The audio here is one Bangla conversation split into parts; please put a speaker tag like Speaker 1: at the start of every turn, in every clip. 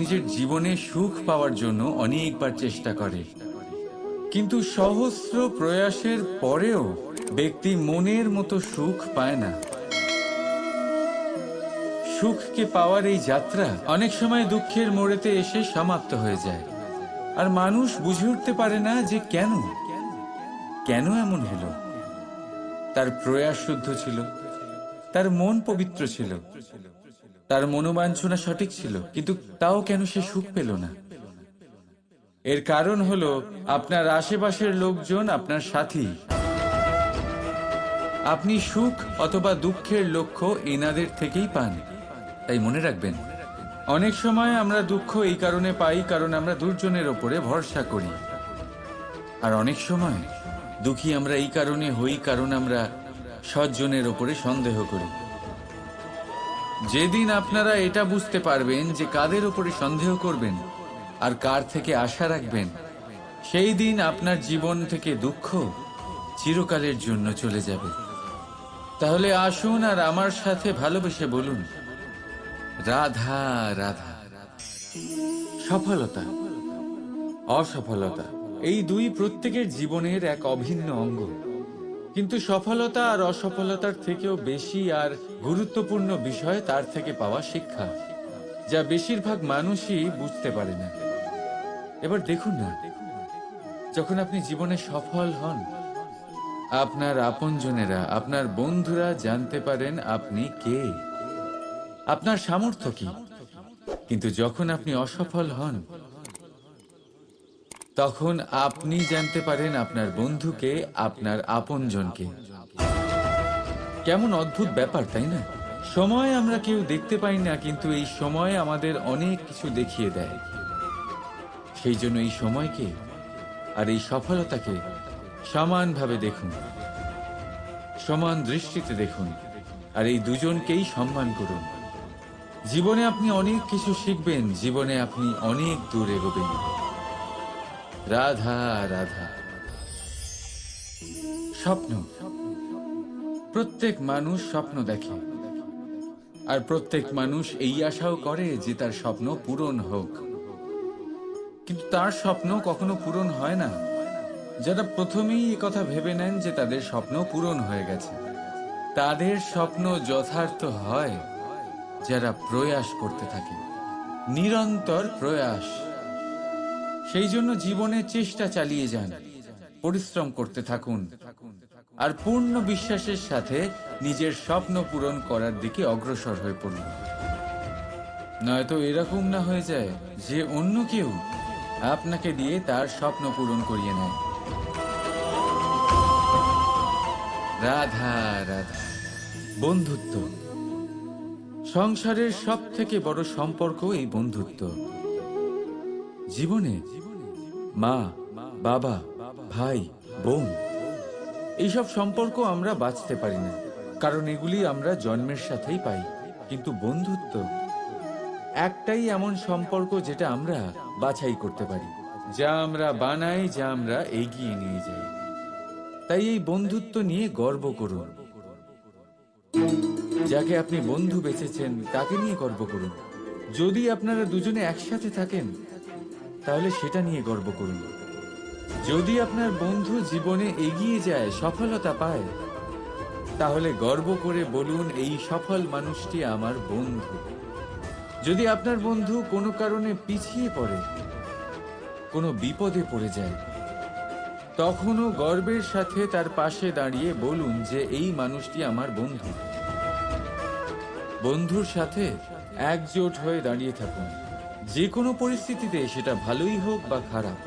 Speaker 1: নিজের জীবনে সুখ পাওয়ার জন্য অনেকবার চেষ্টা করে, কিন্তু সহস্র প্রয়াসের পরেও ব্যক্তি মনের মতো সুখ পায় না। সুখকে পাওয়ার এই যাত্রা অনেক সময় দুঃখের মোড়েতে এসে সমাপ্ত হয়ে যায়, আর মানুষ বুঝে উঠতে পারে না যে কেন কেন এমন হলো। তার প্রয়াস শুদ্ধ ছিল, তার মন পবিত্র ছিল, তার মনোবাঞ্ছনা সঠিক ছিল, কিন্তু তাও কেন সে সুখ পেল না? এর কারণ হলো আপনার আশেপাশের লোকজন আপনার সাথী। আপনি সুখ অথবা দুঃখের লক্ষ্য এনাদের থেকেই পান। তাই মনে রাখবেন, অনেক সময় আমরা দুঃখ এই কারণে পাই কারণ আমরা দুর্জনের ওপরে ভরসা করি, আর অনেক সময় দুঃখী আমরা এই কারণে হই কারণ আমরা সজ্জনের ওপরে সন্দেহ করি। যেদিন আপনারা এটা বুঝতে পারবেন যে কাদের ওপরে সন্দেহ করবেন আর কার থেকে আশা রাখবেন, সেই দিন আপনার জীবন থেকে দুঃখ চিরকালের জন্য চলে যাবে। তাহলে আসুন আর আমার সাথে ভালোবেসে বলুন, রাধা রাধা। সফলতা, অসফলতা, এই দুই প্রত্যেকের জীবনের এক অভিন্ন অঙ্গ। কিন্তু সফলতা আর অসফলতার থেকেও বেশি আর গুরুত্বপূর্ণ বিষয় তার থেকে পাওয়া শিক্ষা, যা বেশিরভাগ মানুষই বুঝতে পারে না। এবার দেখুন না, যখন আপনি জীবনে সফল হন, আপনার আপনজনেরা, আপনার বন্ধুরা জানতে পারেন আপনি কে, আপনার সামর্থ্য কি। কিন্তু যখন আপনি অসফল হন, তখন আপনি জানতে পারেন আপনার বন্ধুকে, আপনার আপনজনকে। কেমন অদ্ভুত ব্যাপার, তাই না? সময় আমরা কেউ দেখতে পাই না, কিন্তু এই সময় আমাদের অনেক কিছু দেখিয়ে দেয়। সেই জন্য এই সময়কে আর এই সফলতাকে সমানভাবে দেখুন, সমান দৃষ্টিতে দেখুন, আর এই দুজনকেই সম্মান করুন। জীবনে আপনি অনেক কিছু শিখবেন, জীবনে আপনি অনেক দূর এগোবেন। রাধা রাধা। স্বপ্ন, প্রত্যেক মানুষ স্বপ্ন দেখে, আর প্রত্যেক মানুষ এই আশাও করে যে তার স্বপ্ন পূরণ হোক। কিন্তু তার স্বপ্ন কখনো পূরণ হয় না। যারা প্রথমেই কথা ভেবে নেন যে তাদের স্বপ্ন পূরণ হয়ে গেছে, তাদের স্বপ্ন যথার্থ হয় যারা প্রয়াস করতে থাকে, নিরন্তর প্রয়াস। সেই জন্য জীবনে চেষ্টা চালিয়ে যান, পরিশ্রম করতে থাকুন, আর পূর্ণ বিশ্বাসের সাথে নিজের স্বপ্ন পূরণ করার দিকে অগ্রসর হয়ে পড়ুন। নয়তো এরকম না হয়ে যায় যে অন্য কেউ আপনাকে দিয়ে তার স্বপ্ন পূরণ করিয়ে নেয়। রাধা রাধা। বন্ধুত্ব, সংসারের সব থেকে বড় সম্পর্ক এই বন্ধুত্ব। জীবনে মা, বাবা, ভাই, বোন, এইসব সম্পর্ক আমরা বাঁচতে পারি না, কারণ এগুলি আমরা জন্মের সাথেই পাই। কিন্তু বন্ধুত্ব একটাই এমন সম্পর্ক যেটা আমরা বাছাই করতে পারি, যা আমরা বানাই, যা আমরা এগিয়ে নিয়ে যাই। তাই এই বন্ধুত্ব নিয়ে গর্ব করুন। যাকে আপনি বন্ধু বেছেছেন তাকে নিয়ে গর্ব করুন। যদি আপনারা দুজনে একসাথে থাকেন, তাহলে সেটা নিয়ে গর্ব করুন। যদি আপনার বন্ধু জীবনে এগিয়ে যায়, সফলতা পায়, তাহলে গর্ব করে বলুন, এই সফল মানুষটি আমার বন্ধু। যদি আপনার বন্ধু কোনো কারণে পিছিয়ে পড়ে, কোনো বিপদে পড়ে যায়, তখনও গর্বের সাথে তার পাশে দাঁড়িয়ে বলুন যে এই মানুষটি আমার বন্ধু। বন্ধুর সাথে একজোট হয়ে দাঁড়িয়ে থাকুন, যে কোনো পরিস্থিতিতে, সেটা ভালোই হোক বা খারাপ।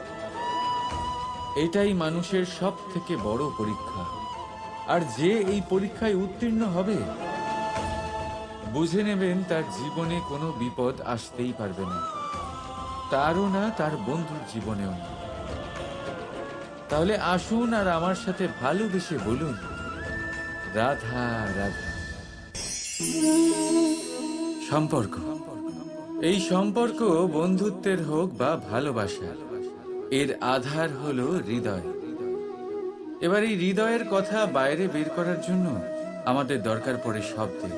Speaker 1: এটাই মানুষের সব থেকে বড় পরীক্ষা। আর যে এই পরীক্ষায় উত্তীর্ণ হবে, বুঝে নেবেন তার জীবনে কোনো বিপদ আসতেই পারবে না, তারও না, তার বন্ধুর জীবনেও না। তাহলে আসুন আর আমার সাথে ভালোবেসে বলুন, রাধা রাধা। সম্পর্ক, এই সম্পর্ক বন্ধুত্বের হোক বা ভালোবাসার, এর আধার হলো হৃদয়। এবার এই হৃদয়ের কথা বাইরে বের করার জন্য আমাদের দরকার পড়ে শব্দের।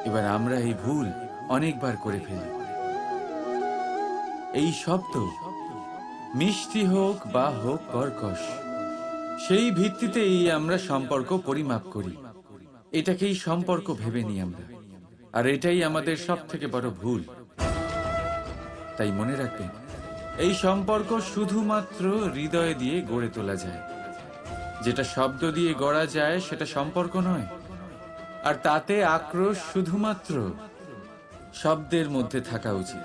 Speaker 1: এবার আমরা এই ভুল অনেকবার করে ফেলি। এই শব্দ মিষ্টি হোক বা হোক কর্কশ, সেই ভিত্তিতেই আমরা সম্পর্ক পরিমাপ করি। এটাকেই সম্পর্ক ভেবে নিই আমরা, আর এটাই আমাদের সব থেকে বড় ভুল। তাই মনে রাখবেন, এই সম্পর্ক শুধুমাত্র হৃদয় দিয়ে গড়ে তোলা যায়। যেটা শব্দ দিয়ে গড়া যায় সেটা সম্পর্ক নয়, আর তাতে আক্রোশ শুধুমাত্র শব্দের মধ্যে থাকা উচিত,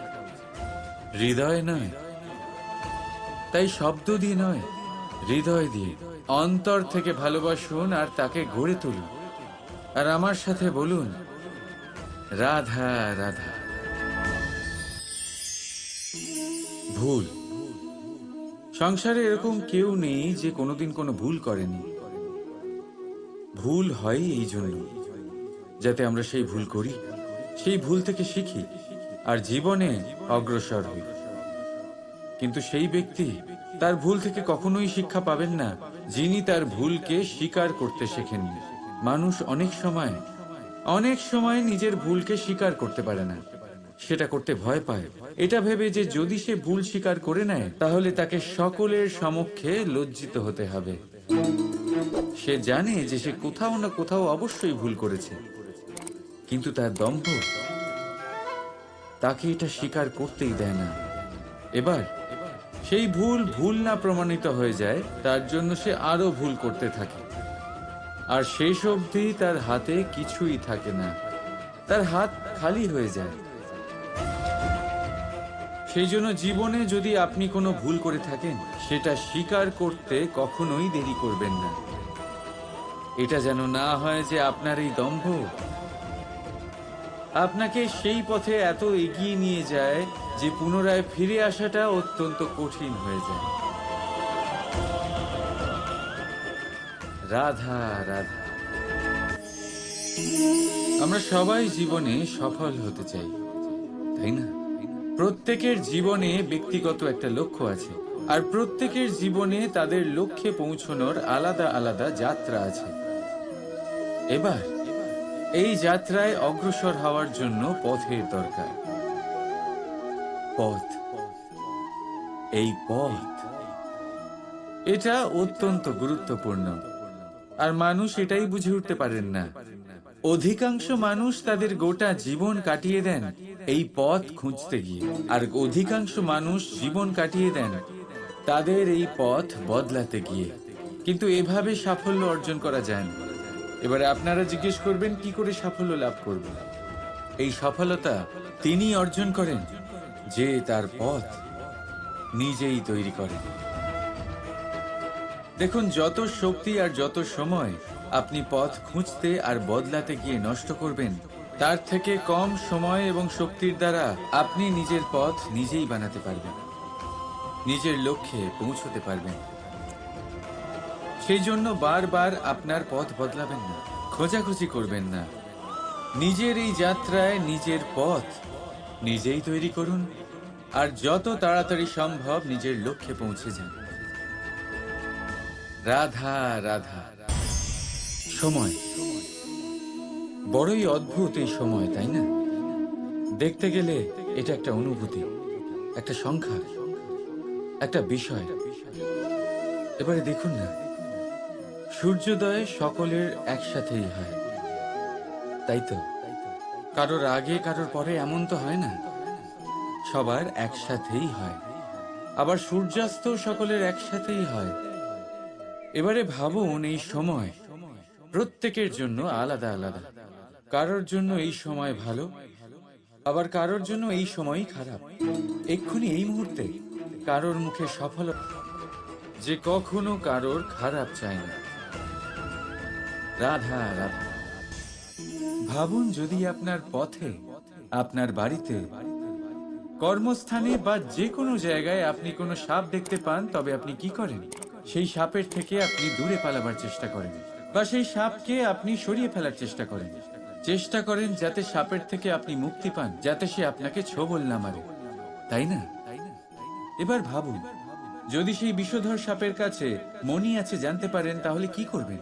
Speaker 1: হৃদয় নয়। তাই শব্দ দিয়ে নয়, হৃদয় দিয়ে অন্তর থেকে ভালোবাসুন আর তাকে গড়ে তুলুন। আর আমার সাথে বলুন, রাধা রাধা। ভুল, সংসারে এরকম কেউ নেই যে কোনোদিন কোনো ভুল করেনি। ভুল হয় এই জন্য যাতে আমরা সেই ভুল করি, সেই ভুল থেকে শিখি আর জীবনে অগ্রসর হই। কিন্তু সেই ব্যক্তি তার ভুল থেকে কখনোই শিক্ষা পাবেন না যিনি তার ভুলকে স্বীকার করতে শেখেননি। মানুষ অনেক সময় নিজের ভুলকে স্বীকার করতে পারে না, সেটা করতে ভয় পায়, এটা ভেবে যে যদি সে ভুল স্বীকার করে নেয় তাহলে তাকে সকলের সমক্ষে লজ্জিত হতে হবে। সে জানে যে সে কোথাও না কোথাও অবশ্যই ভুল করেছে, কিন্তু তার দম্ভ তাকে এটা স্বীকার করতেই দেয় না। এবার সেই ভুল না প্রমাণিত হয়ে যায়, তার জন্য সে আরো ভুল করতে থাকে, আর শেষ অবধি তার হাতে কিছুই থাকে না, তার হাত খালি হয়ে যায়। সেই জন্য জীবনে যদি আপনি কোনো ভুল করে থাকেন, সেটা স্বীকার করতে কখনোই দেরি করবেন না। এটা যেন না হয় যে আপনার এই দম্ভ আপনাকে সেই পথে এত এগিয়ে নিয়ে যায় যে পুনরায় ফিরে আসাটা অত্যন্ত কঠিন হয়ে যায়। রাধা রাধা। আমরা সবাই জীবনে সফল হতে চাই, তাই না? প্রত্যেকের জীবনে ব্যক্তিগত একটা লক্ষ্য আছে, আর প্রত্যেকের জীবনে তাদের লক্ষ্যে পৌঁছানোর আলাদা আলাদা যাত্রা আছে। এবার এই যাত্রায় অগ্রসর হওয়ার জন্য পথের দরকার। পথ, এই পথ, এটা অত্যন্ত গুরুত্বপূর্ণ, আর মানুষ এটাই বুঝে উঠতে পারেন না। অধিকাংশ মানুষ তাদের গোটা জীবন কাটিয়ে দেন এই পথ খুঁজতে গিয়ে, আর অধিকাংশ মানুষ জীবন কাটিয়ে দেন তাদের এই পথ বদলাতে গিয়ে। কিন্তু এভাবে সাফল্য অর্জন করা যায় না। এবারে আপনারা জিজ্ঞেস করবেন, কি করে সাফল্য লাভ করব? এই সফলতা তিনি অর্জন করেন যে তার পথ নিজেই তৈরি করেন। দেখুন, যত শক্তি আর যত সময় আপনি পথ খুঁজতে আর বদলাতে গিয়ে নষ্ট করবেন, তার থেকে কম সময় এবং শক্তির দ্বারা আপনি নিজের পথ নিজেই বানাতে পারবেন, নিজের লক্ষ্যে পৌঁছতে পারবেন। সেই জন্য বারবার আপনার পথ বদলাবেন না, খোঁজাখুঁজি করবেন না। নিজের এই যাত্রায় নিজের পথ নিজেই তৈরি করুন, আর যত তাড়াতাড়ি সম্ভব নিজের লক্ষ্যে পৌঁছে যান। রাধা রাধা। সময় বড়ই অদ্ভুত, এই সময়, তাই না? দেখতে গেলে এটা একটা অনুভূতি, একটা সংখ্যা, একটা বিষয়। এবারে দেখুন না, সূর্যোদয় সকলের একসাথেই হয়, তাই তো? কারোর আগে কারোর পরে এমন তো হয় না, সবার একসাথেই হয়। আবার সূর্যাস্ত সকলের একসাথেই হয়। এবারে ভাবুন, এই সময় প্রত্যেকের জন্য আলাদা আলাদা। কারোর জন্য এই সময় ভালো, আবার কারোর জন্য এই সময়ই খারাপ। এক্ষুনি এই মুহূর্তে কারোর মুখে সফলতা যে কখনো কারোর খারাপ চায় না। রাধা রাধা। ভাবুন, যদি আপনার পথে, আপনার বাড়িতে, কর্মস্থানে বা যে কোনো জায়গায় আপনি কোনো সাপ দেখতে পান, তবে আপনি কি করেন? সেই সাপের থেকে আপনি দূরে পালাবার চেষ্টা করেন, বা সেই সাপকে আপনি সরিয়ে ফেলার চেষ্টা করেন। চেষ্টা করেন যাতে সাপের থেকে আপনি মুক্তি পান, যাতে সে আপনাকে ছোবল না মারে, তাই না? এবার ভাবুন, যদি সেই বিষধর সাপের কাছে মণি আছে জানতে পারেন, তাহলে কি করবেন?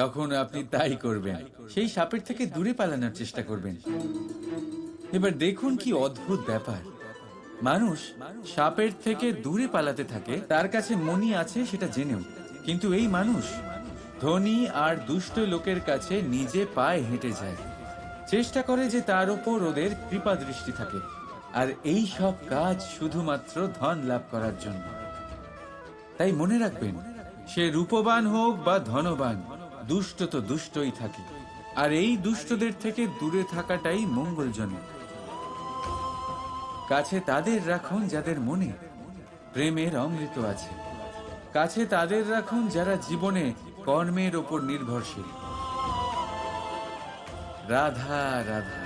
Speaker 1: তখন আপনি তাই করবেন, সেই সাপের থেকে দূরে পালানোর চেষ্টা করবেন। এবার দেখুন কি অদ্ভুত ব্যাপার। মানুষ সাপের থেকে দূরে পালাতে থাকে, তার কাছে মণি আছে সেটা জেনেও। কিন্তু এই মানুষ ধনী আর দুষ্ট লোকের কাছে নিজে পায়ে হেঁটে যায়, চেষ্টা করে যে তার উপর ওদের কৃপা দৃষ্টি থাকে, আর এই সব কাজ শুধুমাত্র ধন লাভ করার জন্য। তাই মনে রাখবেন, সে রূপবান হোক বা ধনবান, দুষ্ট তো দুষ্টই থাকে, আর এই দুষ্টদের থেকে দূরে থাকাটাই মঙ্গলজনক। কাছে তাদের রাখুন যাদের মনে প্রেমের অমৃত আছে, কাছে তাদের রাখুন যারা জীবনে কর্মের ওপর নির্ভরশীল। রাধা রাধা।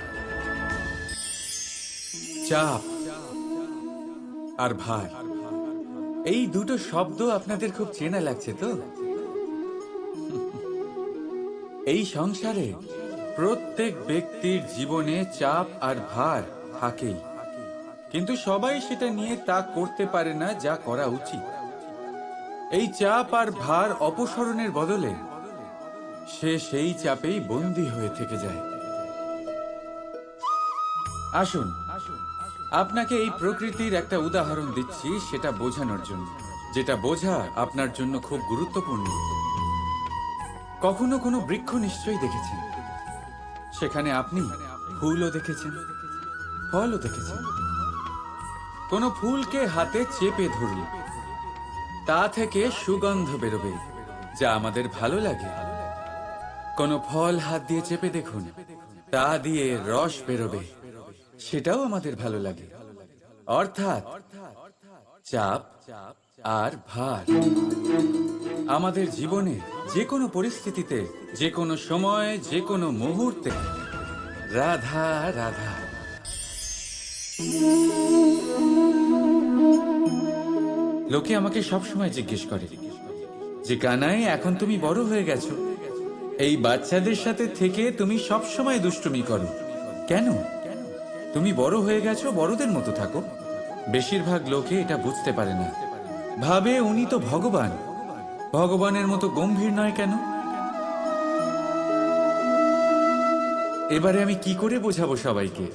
Speaker 1: চাপ আর ভার, এই দুটো শব্দ আপনাদের খুব চেনা লাগছে তো? এই সংসারে প্রত্যেক ব্যক্তির জীবনে চাপ আর ভার থাকেই, কিন্তু সবাই সেটা নিয়ে তা করতে পারে না যা করা উচিত। এই চাপ আর ভার অপসারণের বদলে সে সেই চাপেই বন্দী হয়ে থেকে যায়। আসুন, আপনাকে এই প্রকৃতির একটা উদাহরণ দিচ্ছি, সেটা বোঝানোর জন্য, যেটা বোঝা আপনার জন্য খুব গুরুত্বপূর্ণ। কখনো কোনো বৃক্ষ নিশ্চয়ই দেখেছেন, সেখানে আপনি ফুলও দেখেছেন, ফলও দেখেছেন। কোনো ফুলকে হাতে চেপে ধরুন, তা থেকে সুগন্ধ বেরোবে যা আমাদের ভালো লাগে। কোনো ফল হাত দিয়ে চেপে দেখুন, তা দিয়ে রস বেরোবে, সেটাও আমাদের ভালো লাগে। অর্থাৎ চাপ আর ভার আমাদের জীবনে যে কোনো পরিস্থিতিতে, যে কোনো সময়, যে কোনো মুহূর্তে রাধা রাধা। লোকে আমাকে সবসময় জিজ্ঞেস করে যে কানাই, এখন তুমি বড় হয়ে গেছো, এই বাচ্চাদের সাথে থেকে তুমি সবসময় দুষ্টুমি করো কেন? তুমি বড় হয়ে গেছো, বড়দের মতো থাকো। বেশিরভাগ লোকে এটা বুঝতে পারে না, ভাবে উনি তো ভগবান, ভগবানের মতো গম্ভীর নয় কেন? এবারে আমি কি করে বোঝাবো সবাইকে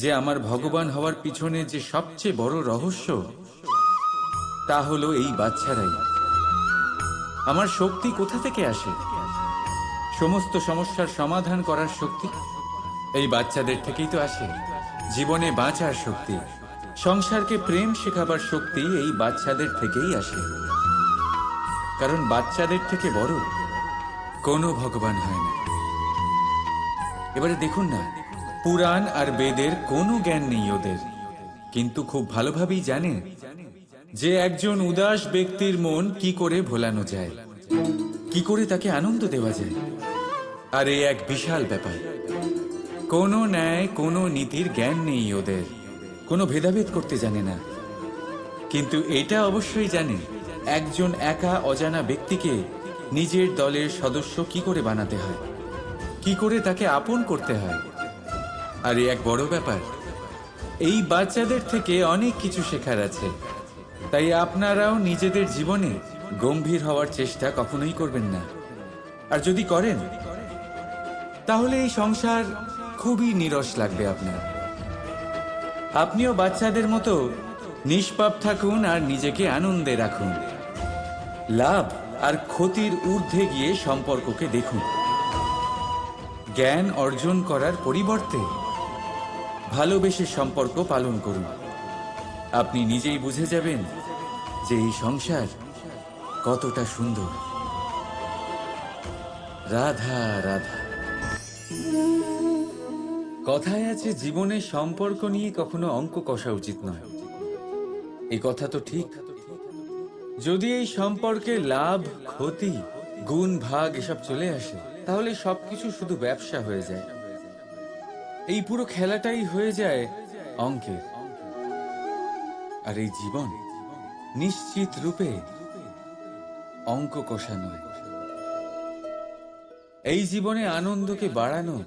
Speaker 1: যে আমার ভগবান হওয়ার পিছনে যে সবচেয়ে বড় রহস্য, তা হলো এই বাচ্চারাই। আমার শক্তি কোথা থেকে আসে? সমস্ত সমস্যার সমাধান করার শক্তি এই বাচ্চাদের থেকেই তো আসে। জীবনে বাঁচার শক্তি, সংসারকে প্রেম শেখাবার শক্তি এই বাচ্চাদের থেকেই আসে। কারণ বাচ্চাদের থেকে বড় কোনো ভগবান হয় না। এবারে দেখুন না, পুরাণ আর বেদের কোনো জ্ঞান নেই ওদের, কিন্তু খুব ভালোভাবেই জানে যে একজন উদাস ব্যক্তির মন কি করে ভোলানো যায়, কি করে তাকে আনন্দ দেওয়া যায়। আর এই এক বিশাল ব্যাপার। কোনো ন্যায়, কোনো নীতির জ্ঞান নেই ওদের, কোনো ভেদাভেদ করতে জানে না। কিন্তু এটা অবশ্যই জানে একজন একা অজানা ব্যক্তিকে নিজের দলের সদস্য কি করে বানাতে হয়, কি করে তাকে আপন করতে হয়। আর এক বড় ব্যাপার, এই বাচ্চাদের থেকে অনেক কিছু শেখার আছে। তাই আপনারাও নিজেদের জীবনে গম্ভীর হওয়ার চেষ্টা কখনোই করবেন না। আর যদি করেন, তাহলে এই সংসার খুবই নীরস লাগবে আপনার। আপনিও বাচ্চাদের মতো নিষ্পাপ থাকুন আর নিজেকে আনন্দে রাখুন। লাভ আর ক্ষতির ঊর্ধ্বে গিয়ে সম্পর্ককে দেখুন। জ্ঞান অর্জন করার পরিবর্তে ভালোবেসে সম্পর্ক পালন করুন। আপনি নিজেই বুঝে যাবেন যে এই সংসার কতটা সুন্দর। রাধা রাধা। কথায় আছে, জীবনে সম্পর্ক নিয়ে কখনো অঙ্ক কষা উচিত নয়। এই কথা তো ঠিক। যদি এই সম্পর্কে লাভ, ক্ষতি, গুণ, ভাগ এসব চলে আসে, তাহলে সবকিছু শুধু ব্যবসা হয়ে যায়। এই পুরো খেলাটাই হয়ে যায় অঙ্কের। আর এই জীবন নিশ্চিত রূপে অঙ্ক কষা নয়। এই জীবনে আনন্দকে বাড়ানো,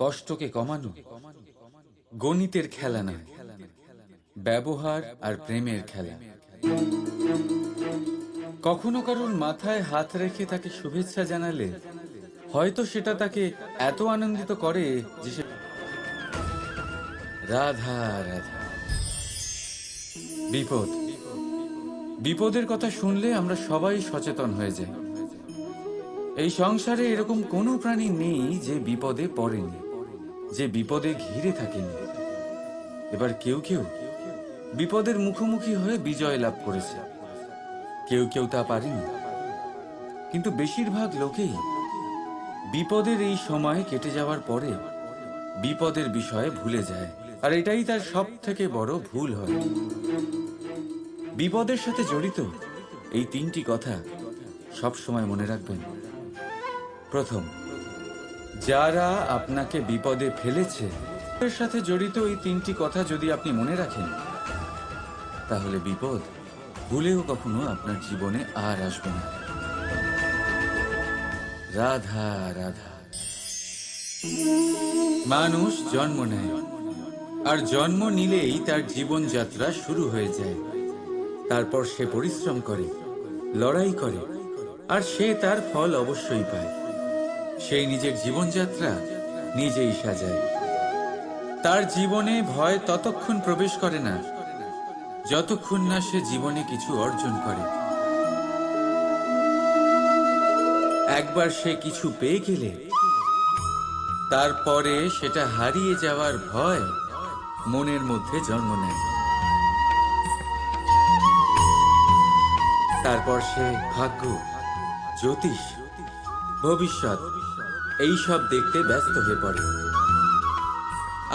Speaker 1: কষ্টকে কমানো গণিতের খেলা নয়, ব্যবহার আর প্রেমের খেলা। কখনো কারোর মাথায় হাত রেখে তাকে শুভেচ্ছা জানালে হয়তো সেটা তাকে এত আনন্দিত করে যে সে রাধা রাধা। বিপদ, বিপদের কথা শুনলে আমরা সবাই সচেতন হয়ে যাই। এই সংসারে এরকম কোনো প্রাণী নেই যে বিপদে পড়েনি, যে বিপদে ঘিরে থাকেনি। এবার কেউ কেউ বিপদের মুখোমুখি হয়ে বিজয় লাভ করেছে, কেউ কেউ তা পারেনি। কিন্তু বেশিরভাগ লোকেই বিপদের এই সময় কেটে যাওয়ার পরে বিপদের বিষয়ে ভুলে যায়, আর এটাই তার সব থেকে বড় ভুল হয়। বিপদের সাথে জড়িত এই তিনটি কথা সব সময় মনে রাখবেন। প্রথম, যারা আপনাকে বিপদে ফেলেছে এর সাথে জড়িত এই তিনটি কথা যদি আপনি মনে রাখেন, তাহলে বিপদ ভুলেও কখনো আপনার জীবনে আর আসবে না। রাধা রাধা। মানুষ জন্ম নেয়, আর জন্ম নিলেই তার জীবনযাত্রা শুরু হয়ে যায়। তারপর সে পরিশ্রম করে, লড়াই করে, আর সে তার ফল অবশ্যই পায়। সে নিজের জীবনযাত্রা নিজেই সাজায়। তার জীবনে ভয় ততক্ষণ প্রবেশ করে না যতক্ষণ না সে জীবনে কিছু অর্জন করে। একবার সে কিছু পেয়ে গেলে তারপরে সেটা হারিয়ে যাওয়ার ভয় মনের মধ্যে জন্ম নেয়। তারপর সে ভাগ্য, জ্যোতিষ, ভবিষ্যৎ এইসব দেখতে ব্যস্ত হয়ে পড়ে।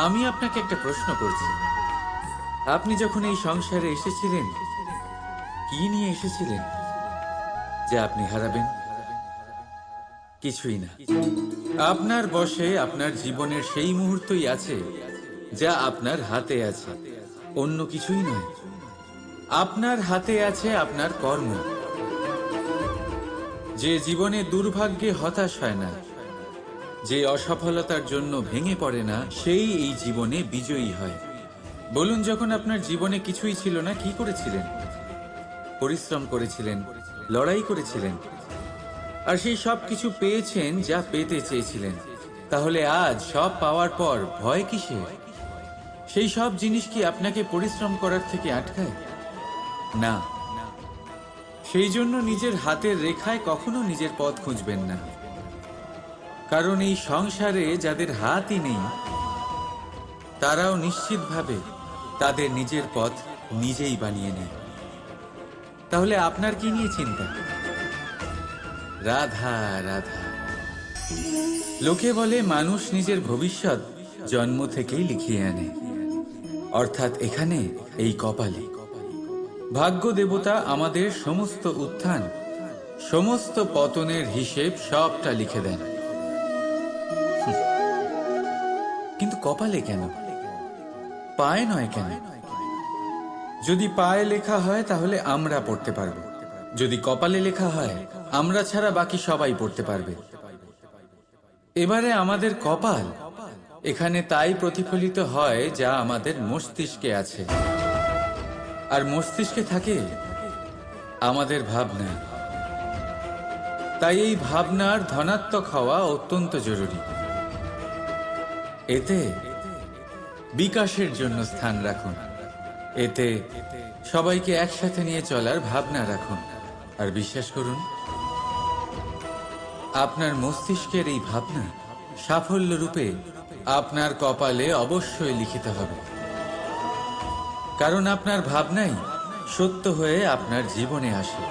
Speaker 1: আমি আপনাকে একটা প্রশ্ন করছি, আপনি যখন এই সংসারে এসেছিলেন কি নিয়ে এসেছিলেন যে আপনি হারাবেন? কিছুই না। আপনার বশে আপনার জীবনের সেই মুহূর্তই আছে যা আপনার হাতে আছে, অন্য কিছুই নয়। আপনার হাতে আছে আপনার কর্ম। যে জীবনে দুর্ভাগ্যে হতাশ হয় না, যে অসফলতার জন্য ভেঙে পড়ে না, সেই এই জীবনে বিজয়ী হয়। বলুন, যখন আপনার জীবনে কিছুই ছিল না, কি করেছিলেন? পরিশ্রম করেছিলেন, লড়াই করেছিলেন, আর সেই সব কিছু পেয়েছেন যা পেতে চেয়েছিলেন। তাহলে আজ সব পাওয়ার পর ভয় কিসের? সেই সব জিনিস কি আপনাকে পরিশ্রম করার থেকে আটকায়? না। সেই জন্য নিজের হাতের রেখায় কখনো নিজের পথ খুঁজবেন না, কারণ এই সংসারে যাদের হাতই নেই তারাও নিশ্চিতভাবে তাদের নিজের পথ নিজেই বানিয়ে নেয়। তাহলে আপনার কি নিয়ে চিন্তা? রাধা রাধা। লোকে বলে মানুষ নিজের ভবিষ্যৎ জন্ম থেকেই লিখিয়ে আনে, অর্থাৎ এখানে এই কপালে। ভাগ্য দেবতা আমাদের সমস্ত উত্থান, সমস্ত পতনের হিসেব সবটা লিখে দেন। কিন্তু কপালে কেন, পায়ে নয় কেন? যদি পায়ে লেখা হয় তাহলে আমরা পড়তে পারবো, যদি কপালে লেখা হয় আমরা ছাড়া বাকি সবাই পড়তে পারবে। এবারে আমাদের কপাল এখানে তাই প্রতিফলিত হয় যা আমাদের মস্তিষ্কে আছে, আর মস্তিষ্কে থাকে আমাদের ভাবনা। তাই এই ভাবনার ধনাত্মক হওয়া অত্যন্ত জরুরি। এতে বিকাশের জন্য স্থান রাখুন, এতে সবাইকে একসাথে নিয়ে চলার ভাবনা রাখুন, আর বিশ্বাস করুন আপনার মস্তিষ্কের এই ভাবনা সাফল্য রূপে আপনার কপালে অবশ্যই লিখিত হবে, কারণ আপনার ভাবনাই সত্য হয়ে আপনার জীবনে আসে।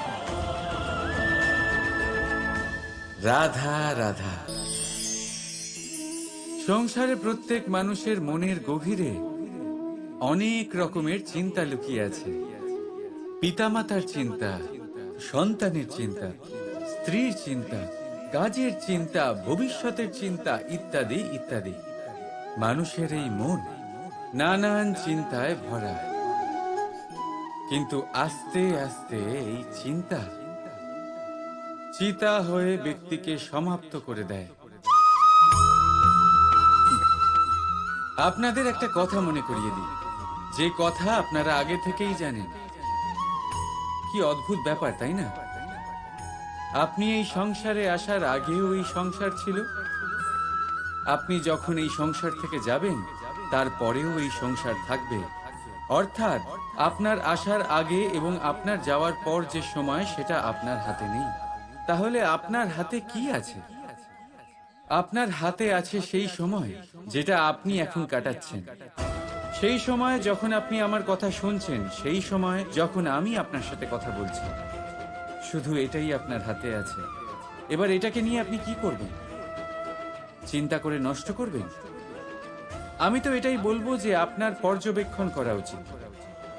Speaker 1: রাধা রাধা। সংসারে প্রত্যেক মানুষের মনের গভীরে অনেক রকমের চিন্তা লুকিয়ে আছে। পিতামাতার চিন্তা, সন্তানের চিন্তা, স্ত্রীর চিন্তা, কাজের চিন্তা, ভবিষ্যতের চিন্তা, ইত্যাদি ইত্যাদি। মানুষের এই মন নানান চিন্তায় ভরা, কিন্তু আস্তে আস্তে এই চিন্তা চিতা হয়ে ব্যক্তিকে সমাপ্ত করে দেয়। আপনাদের একটা কথা মনে করিয়ে দিই, যে কথা আপনারা আগে থেকেই জানেন। কি অদ্ভুত ব্যাপার, তাই না? আপনি এই সংসারে আসার আগেও এই সংসার ছিল, আপনি যখন এই সংসার থেকে যাবেন তারপরেও এই সংসার থাকবে। অর্থাৎ আপনার আসার আগে এবং আপনার যাওয়ার পর যে সময় সেটা আপনার হাতে নেই। তাহলে আপনার হাতে কি আছে? আপনার হাতে আছে সেই সময় যেটা আপনি এখন কাটাচ্ছেন, সেই সময় যখন আপনি আমার কথা শুনছেন, সেই সময় যখন আমি আপনার সাথে কথা বলছি। শুধু এটাই আপনার হাতে আছে। এবার এটাকে নিয়ে আপনি কি করবেন? চিন্তা করে নষ্ট করবেন? আমি তো এটাই বলবো যে আপনার পর্যবেক্ষণ করা উচিত।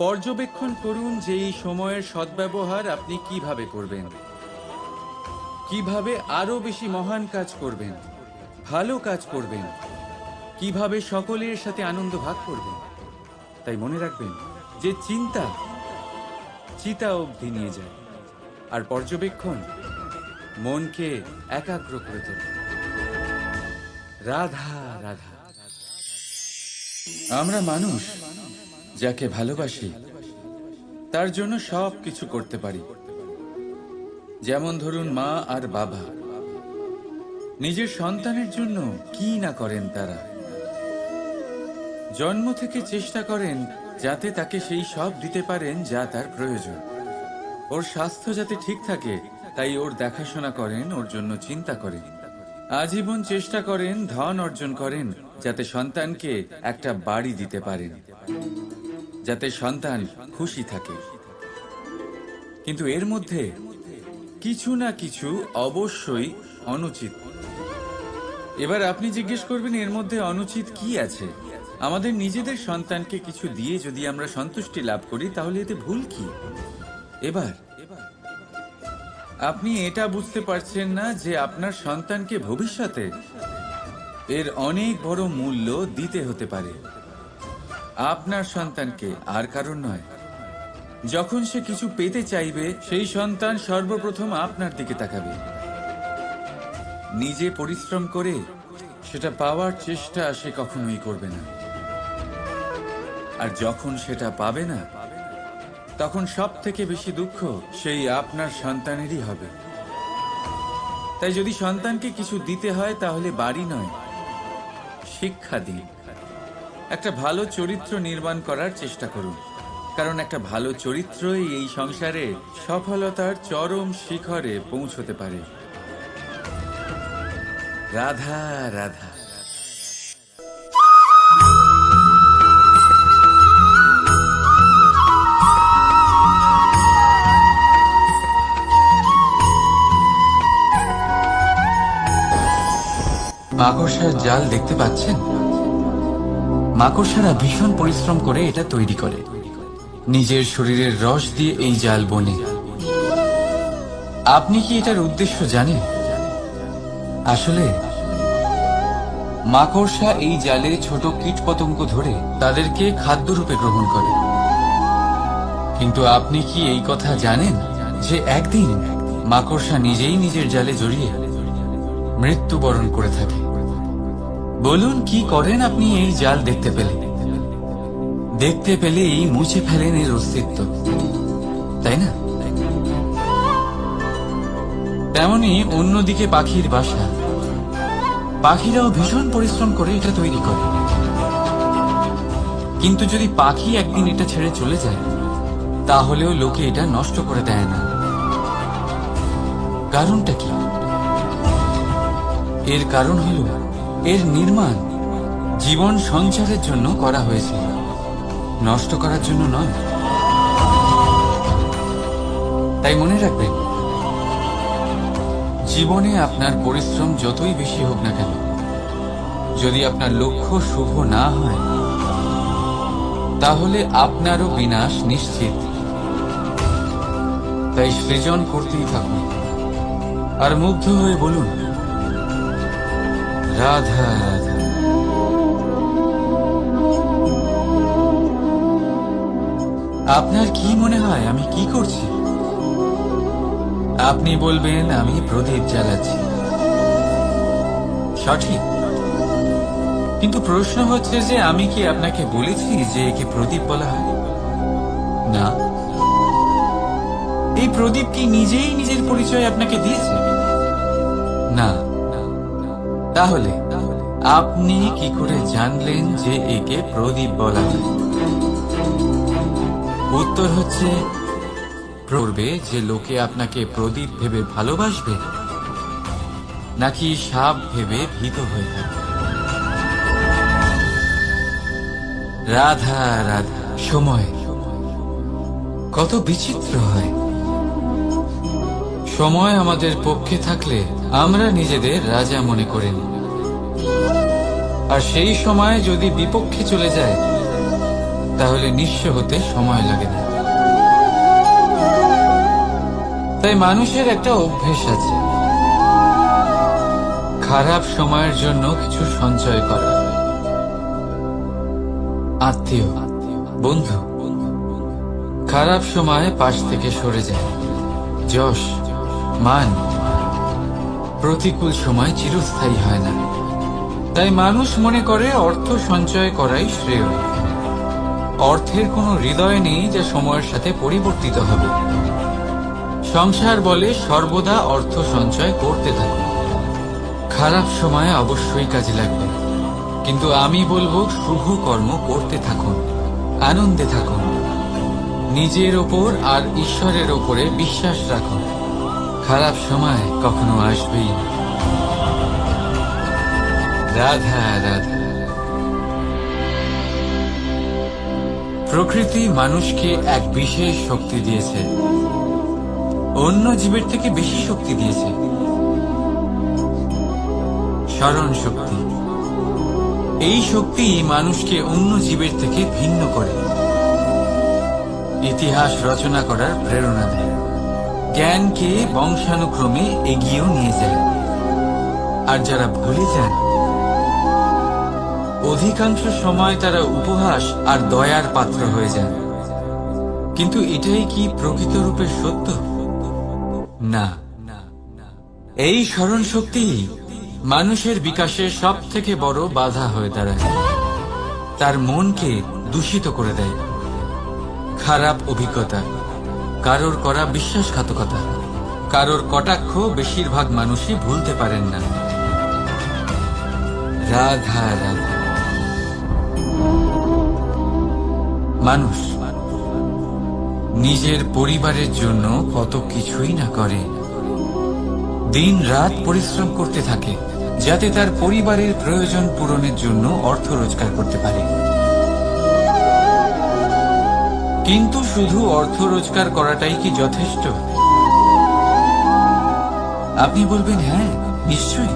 Speaker 1: পর্যবেক্ষণ করুন যে এই সময়ের সদ্ব্যবহার আপনি কিভাবে করবেন, কিভাবে আরো বেশি মহান কাজ করবেন, ভালো কাজ করবেন, কিভাবে সকলের সাথে আনন্দ ভাগ করবেন। তাই মনে রাখবেন যে চিন্তা চিতা অবধি নিয়ে যায়, আর পর্যবেক্ষণ মনকে একাগ্র করে তোলে। রাধা রাধা। আমরা মানুষ যাকে ভালোবাসি তার জন্য সব কিছু করতে পারি। যেমন ধরুন মা আর বাবা নিজের সন্তানের জন্য কি না করেন। তারা জন্ম থেকে চেষ্টা করেন যাতে তাকে সেই সব দিতে পারেন যা তার প্রয়োজন। ওর স্বাস্থ্য যাতে ঠিক থাকে তাই ওর দেখাশোনা করেন, ওর জন্য চিন্তা করেন। আজীবন চেষ্টা করেন, ধন অর্জন করেন যাতে সন্তানকে একটা বাড়ি দিতে পারেন, যাতে সন্তান খুশি থাকে। কিন্তু এর মধ্যে কিছু না কিছু অবশ্যই অনুচিত। এবার আপনি জিজ্ঞেস করবেন এর মধ্যে অনুচিত কি আছে? আমাদের নিজেদের সন্তানকে কিছু দিয়ে যদি আমরা সন্তুষ্টি লাভ করি তাহলে এতে ভুল কি? এবার আপনি এটা বুঝতে পারছেন না যে আপনার সন্তানকে ভবিষ্যতে এর অনেক বড় মূল্য দিতে হতে পারে। আপনার সন্তানকে, আর কারণ নয়। যখন সে কিছু পেতে চাইবে সেই সন্তান সর্বপ্রথম আপনার দিকে তাকাবে, নিজে পরিশ্রম করে সেটা পাওয়ার চেষ্টা সে কখনোই করবে না। আর যখন সেটা পাবে না তখন সব থেকে বেশি দুঃখ সেই আপনার সন্তানেরই হবে। তাই যদি সন্তানকে কিছু দিতে হয় তাহলে বাড়ি নয়, শিক্ষা দিন। একটা ভালো চরিত্র নির্মাণ করার চেষ্টা করুন, কারণ একটা ভালো চরিত্রই এই সংসারে সফলতার চরম শিখরে পৌঁছতে পারে। রাধা রাধা। মাকড়সার জাল দেখতে পাচ্ছেন? মাকড়সারা ভীষণ পরিশ্রম করে এটা তৈরি করে, নিজের শরীরের রস দিয়ে এই জাল বোনে। আপনি কি এটার উদ্দেশ্য জানেন? আসলে মাকড়সা এই জালে ছোট কীটপতঙ্গ ধরে তাদেরকে খাদ্যরূপে গ্রহণ করে। কিন্তু আপনি কি এই কথা জানেন যে একদিন মাকড়সা নিজেই নিজের জালে জড়িয়ে মৃত্যুবরণ করে থাকে? বলুন কি করেন আপনি এই জাল দেখতে পেলে? দেখতে পেলেই মুছে ফেলেন এর অস্তিত্ব, তাই না? তেমনি অন্যদিকে পাখির বাসা, পাখিরাও ভীষণ পরিশ্রম করে এটা তৈরি করে। কিন্তু যদি পাখি একদিন এটা ছেড়ে চলে যায় তাহলেও লোকে এটা নষ্ট করে দেয় না। কারণটা কি? এর কারণ হলো এর নির্মাণ জীবন সঞ্চারের জন্য করা হয়েছে, নষ্ট করার জন্য নয়। তাই মনে রাখবেন, জীবনে আপনার পরিশ্রম যতই বেশি হোক না কেন, যদি আপনার লক্ষ্য শুভ না হয় তাহলে আপনারও বিনাশ নিশ্চিত। তাই সৃজন করতেই থাকুন আর মুগ্ধ হয়ে বলুন রাধা রাধা। আপনার কি মনে হয় আমি কি করছি? আপনি বলবেন আমি প্রদীপ জ্বালাচ্ছি। সঠিক, কিন্তু প্রশ্ন হচ্ছে যে আমি কি আপনাকে বলেছি যে একে প্রদীপ বলা হয়? না। এই প্রদীপ কি নিজেই নিজের পরিচয় আপনাকে দিয়েছে? না। তাহলে আপনি কি করে জানলেন যে একে প্রদীপ বলা হয়? উত্তর হচ্ছে পড়বে যে লোকে আপনাকে প্রদীপ ভেবে ভালোবাসবে নাকি সাপ ভেবে ভীত হয়ে থাকবে। রাধা রাধা। সময় কত বিচিত্র হয়। সময় আমাদের পক্ষে থাকলে আমরা নিজেদের রাজা মনে করি, আর সেই সময় যদি বিপক্ষে চলে যায় তাহলে নিঃস্ব হতে সময় লাগে না। তাই মানুষের একটা অভ্যেস আছে, খারাপ সময়ের জন্য কিছু সঞ্চয় করা। আত্মীয়, বন্ধু খারাপ সময়ে পাশ থেকে সরে যায়। যশ, মান প্রতিকূল সময় চিরস্থায়ী হয় না। তাই মানুষ মনে করে অর্থ সঞ্চয় করাই শ্রেয়। অর্থের কোনো হৃদয় নেই যা সময়ের সাথে পরিবর্তিত হবে। সংসার বলে সর্বদা অর্থ সঞ্চয় করতে থাকুন। খারাপ সময়ে অবশ্যই কাজে লাগবে, কিন্তু আমি বলবো শুভ কর্ম করতে থাকুন, আনন্দে থাকুন, নিজের ওপর আর ঈশ্বরের ওপরে বিশ্বাস রাখুন। খারাপ সময় কখনো আসবেই না। রাধা রাধা। প্রকৃতি মানুষকে এক বিশেষ শক্তি দিয়েছে, অন্য জীবের থেকে বেশি শক্তি দিয়েছে। স্মরণ শক্তি। এই শক্তি মানুষকে অন্য জীবের থেকে ভিন্ন করে, ইতিহাস রচনা করার প্রেরণা দেয়, জ্ঞানকে বংশানুক্রমে এগিয়েও নিয়ে যায়। আর যারা ভুলে যান, অধিকাংশ সময় তারা উপহাস আর দয়ার পাত্র হয়ে যান। কিন্তু এটাই কি প্রকৃত রূপে সত্য? না। এই স্মরণ শক্তি মানুষের বিকাশের সব থেকে বড় বাধা হয়ে দাঁড়ায়। তার মনকে দূষিত করে দেয়। খারাপ অভিজ্ঞতা, কারোর করা বিশ্বাসঘাতকতা, কারোর কটাক্ষ বেশিরভাগ মানুষই ভুলতে পারেন না। রাধা রাধা। মানুষ নিজের পরিবারের জন্য কত কিছুই না করে, দিন রাত পরিশ্রম করতে থাকে যাতে তার পরিবারের প্রয়োজন পূরণের জন্য অর্থ রোজগার করতে পারে। কিন্তু শুধু অর্থ রোজগার করাটাই কি যথেষ্ট? আপনি বলবেন হ্যাঁ, নিশ্চয়ই।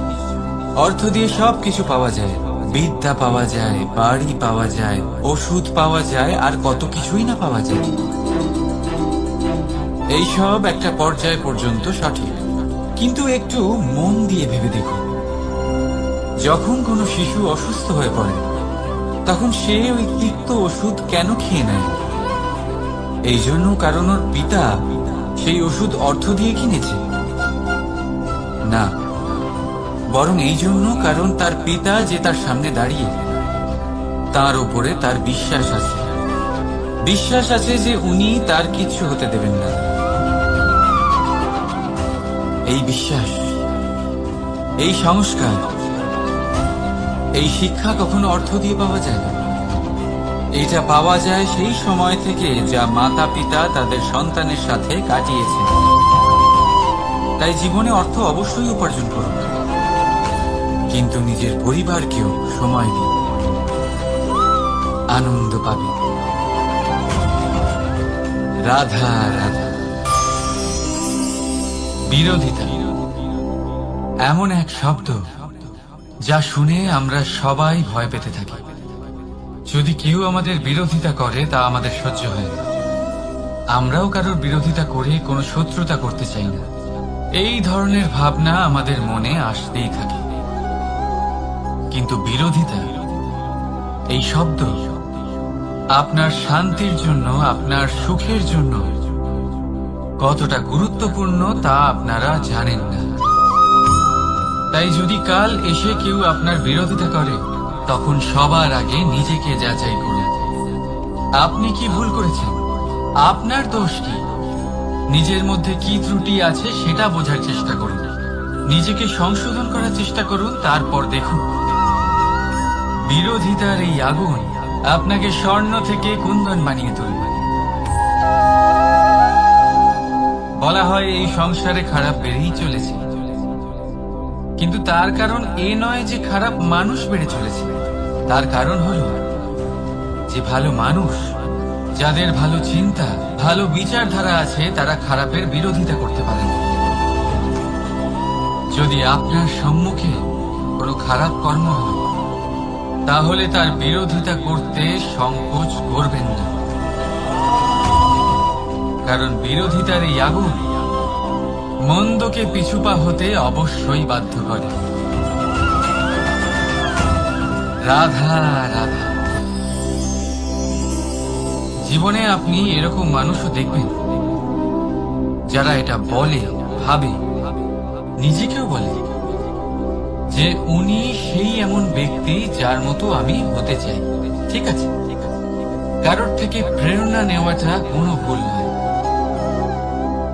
Speaker 1: অর্থ দিয়ে সবকিছু পাওয়া যায়, বিদ্যা পাওয়া যায়, বাড়ি পাওয়া যায়, ওষুধ পাওয়া যায়, আর কত কিছুই না পাওয়া যায়। এইসব একটা পর্যায় পর্যন্ত সঠিক, কিন্তু একটু মন দিয়ে ভেবে দেখুন, যখন কোনো শিশু অসুস্থ হয়ে পড়ে তখন সে ওই তিক্ত ওষুধ কেন খেয়ে নেয়? এই জন্য কারণ ওর পিতা সেই ওষুধ অর্থ দিয়ে কিনেছে? না, বরং এই জন্য কারণ তার পিতা যে তার সামনে দাঁড়িয়ে, তার উপরে তার বিশ্বাস আছে। বিশ্বাস আছে যে উনি তার কিচ্ছু হতে দেবেন না। এই বিশ্বাস, এই সংস্কার, এই শিক্ষা কখনো অর্থ দিয়ে পাওয়া যায় না। এটা পাওয়া যায় সেই সময় থেকে যা মাতা পিতা তাদের সন্তানের সাথে কাটিয়েছে। তাই জীবনে অর্থ অবশ্যই উপার্জন করুন, কিন্তু নিজের পরিবারকেও সময় দিন, আনন্দ পাবে। রাধা রাধা। বিরোধিতা এমন এক শব্দ যা শুনে আমরা সবাই ভয় পেতে থাকি। যদি কেউ আমাদের বিরোধিতা করে তা আমাদের সহ্য হয় না। আমরাও কারোর বিরোধিতা করে কোনো শত্রুতা করতে চাই না। এই ধরনের ভাবনা আমাদের মনে আসতেই থাকে। কিন্তু বিরোধিতা, এই শব্দ আপনার শান্তির জন্য, আপনার সুখের জন্য কতটা গুরুত্বপূর্ণ তা আপনারা জানেন না। তাই যদি কাল এসে কেউ আপনার বিরোধিতা করে, তখন সবার আগে নিজেকে যাচাই করুন। আপনি কি ভুল করেছেন? আপনার দোষ কি? নিজের মধ্যে কি ত্রুটি আছে সেটা বোঝার চেষ্টা করুন, নিজেকে সংশোধন করার চেষ্টা করুন, তারপর দেখুন বিরোধিতার এই আগুন আপনাকে স্বর্ণ থেকে কুন্দন বানিয়ে তুলবে। বলা হয় এই সংসারে খারাপ বেড়েই চলেছে, কিন্তু তার কারণ এ নয় যে খারাপ মানুষ বেড়ে চলেছে। তার কারণ হলো যে ভালো মানুষ, যাদের ভালো চিন্তা, ভালো বিচারধারা আছে, তারা খারাপের বিরোধিতা করতে পারে না। যদি আপনার সম্মুখে কোনো খারাপ কর্ম হয়, তাহলে তার বিরোধিতা করতে সংকোচ করবেন না, কারণ বিরোধিতার এই আগুন মন্দকে পিছুপা হতে অবশ্যই বাধ্য করে। রাধা রাধা। জীবনে আপনি এরকম মানুষও দেখবেন যারা এটা বলে, ভাবে, নিজেকেও বলে যে উনি সেই এমন ব্যক্তি যার মতো আমি হতে চাই। ঠিক আছে, কারোর থেকে প্রেরণা নেওয়াটা কোনো ভুল নয়,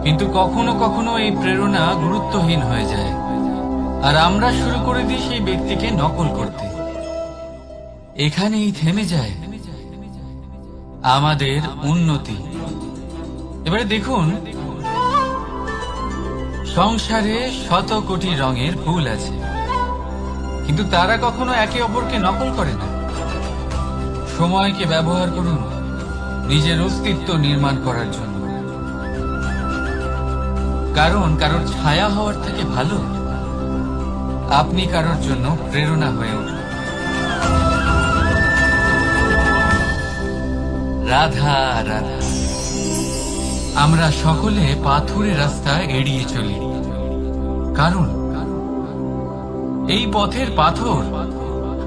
Speaker 1: কিন্তু কখনো কখনো এই প্রেরণা গুরুত্বহীন হয়ে যায় আর আমরা শুরু করে দিই সেই ব্যক্তিকে নকল করতে। এখানেই থেমে যায় আমাদের উন্নতি। এবারে দেখুন, সংসারে শত কোটি রঙের ফুল আছে, কিন্তু তারা কখনো একে অপরকে নকল করে না। সময়কে ব্যবহার করুন নিজের অস্তিত্ব নির্মাণ করার জন্য, কারণ কারোর ছায়া হওয়ার থেকে ভালো আপনি কারোর জন্য প্রেরণা হয়ে উঠুন। রাধা রাধা। আমরা সকলে পাথুরে রাস্তা এড়িয়ে চলি, কারণ এই পথের পাথর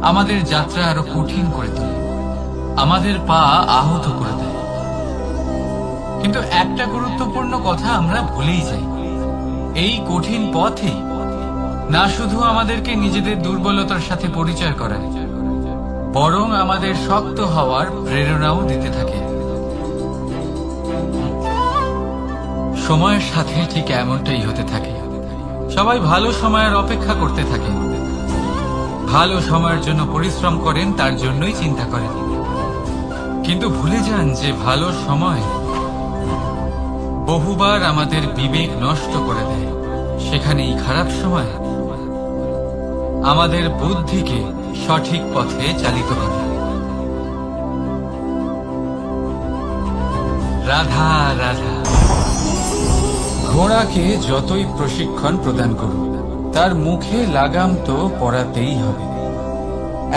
Speaker 1: আমাদের যাত্রা আরো কঠিন করে তোলে, আমাদের পা আহত করে দেয়। কিন্তু একটা গুরুত্বপূর্ণ কথা আমরা ভুলেই যাই, এই কঠিন পথে না শুধু আমাদেরকে নিজেদের দুর্বলতার সাথে পরিচয় করায়, বরং আমাদের শক্ত হওয়ার প্রেরণাও দিতে থাকে। সময়ের সাথে ঠিক এমনটাই হতে থাকে। সবাই ভালো সময়ের অপেক্ষা করতে থাকে, ভালো সময়ের জন্য পরিশ্রম করেন, তার জন্যই চিন্তা করেন, কিন্তু ভুলে যান যে ভালো সময় বহুবার আমাদের বিবেক নষ্ট করে দেয়। সেখানেই খারাপ সময় আমাদের বুদ্ধিকে সঠিক পথে চালিত করে। রাধা রাধা। ঘোড়াকে যতই প্রশিক্ষণ প্রদান করুন, তার মুখে লাগাম তো পরাতেই হবে।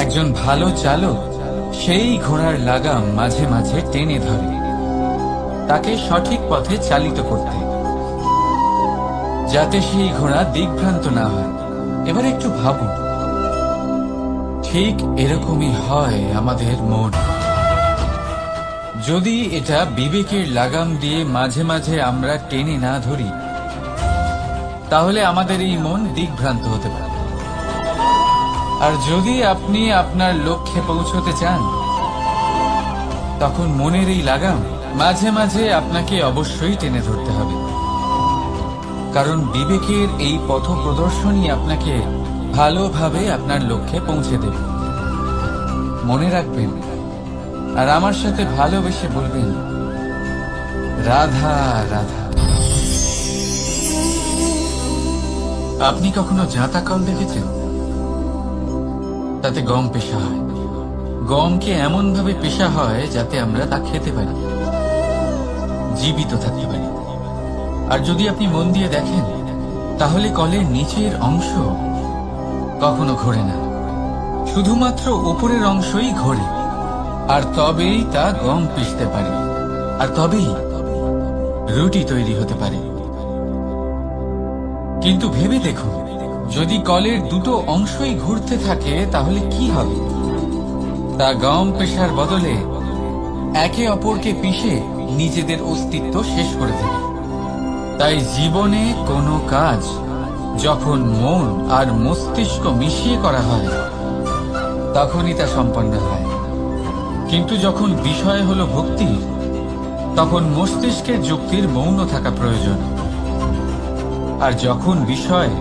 Speaker 1: একজন ভালো চালক সেই ঘোড়ার লাগাম মাঝে মাঝে টেনে ধরে, তাকে সঠিক পথে চালিত করতে, যাতে সেই ঘোড়া দিকভ্রান্ত না হয়। এবার একটু ভাবুন, ঠিক এরকমই হয় আমাদের মন। যদি এটা বিবেকের লাগাম দিয়ে মাঝে মাঝে আমরা টেনে না ধরি, তাহলে আমাদের এই মন দিকভ্রান্ত হতে পারে। আর যদি আপনি আপনার লক্ষ্যে পৌঁছতে চান, তখন মনের এই লাগাম মাঝে মাঝে আপনাকে অবশ্যই টেনে ধরতে হবে, কারণ বিবেকের এই পথ প্রদর্শনই আপনাকে ভালোভাবে আপনার লক্ষ্যে পৌঁছে দেবে। মনে রাখবেন, আর আমার সাথে ভালোবেসে বলবেন, রাধা রাধা। আপনি কখনো জাঁতা কল দেখেছেন? তাতে গম পেশা হয়। গমকে এমন ভাবে পেশা হয় যাতে আমরা তা খেতে পারি, জীবিত থাকতে পারি। আর যদি আপনি মন দিয়ে দেখেন, তাহলে কলের নিচের অংশ কখনো ঘোরে না, শুধুমাত্র উপরের অংশই ঘোরে। আর তবেই তা গম পিষতে পারে, আর তবেই রুটি তৈরি হতে পারে। কিন্তু ভেবে দেখুন, যদি কলের দুটো অংশই ঘুরতে থাকে, তাহলে কি হবে? তা গম পেশার বদলে একে অপরকে পিষে নিজেদের অস্তিত্ব শেষ করে দেবে। তাই জীবনে কোনো কাজ যখন মন আর মস্তিষ্ক মিশিয়ে করা হয়, তখনই তা সম্পন্ন হয়। কিন্তু যখন বিষয় হলো ভক্তি, তখন মস্তিষ্কের যুক্তির মৌন থাকা প্রয়োজন। আর যখন বিষয়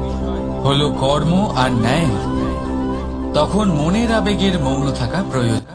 Speaker 1: হলো কর্ম আর ন্যায়, তখন মনের আবেগের মৌন থাকা প্রয়োজন।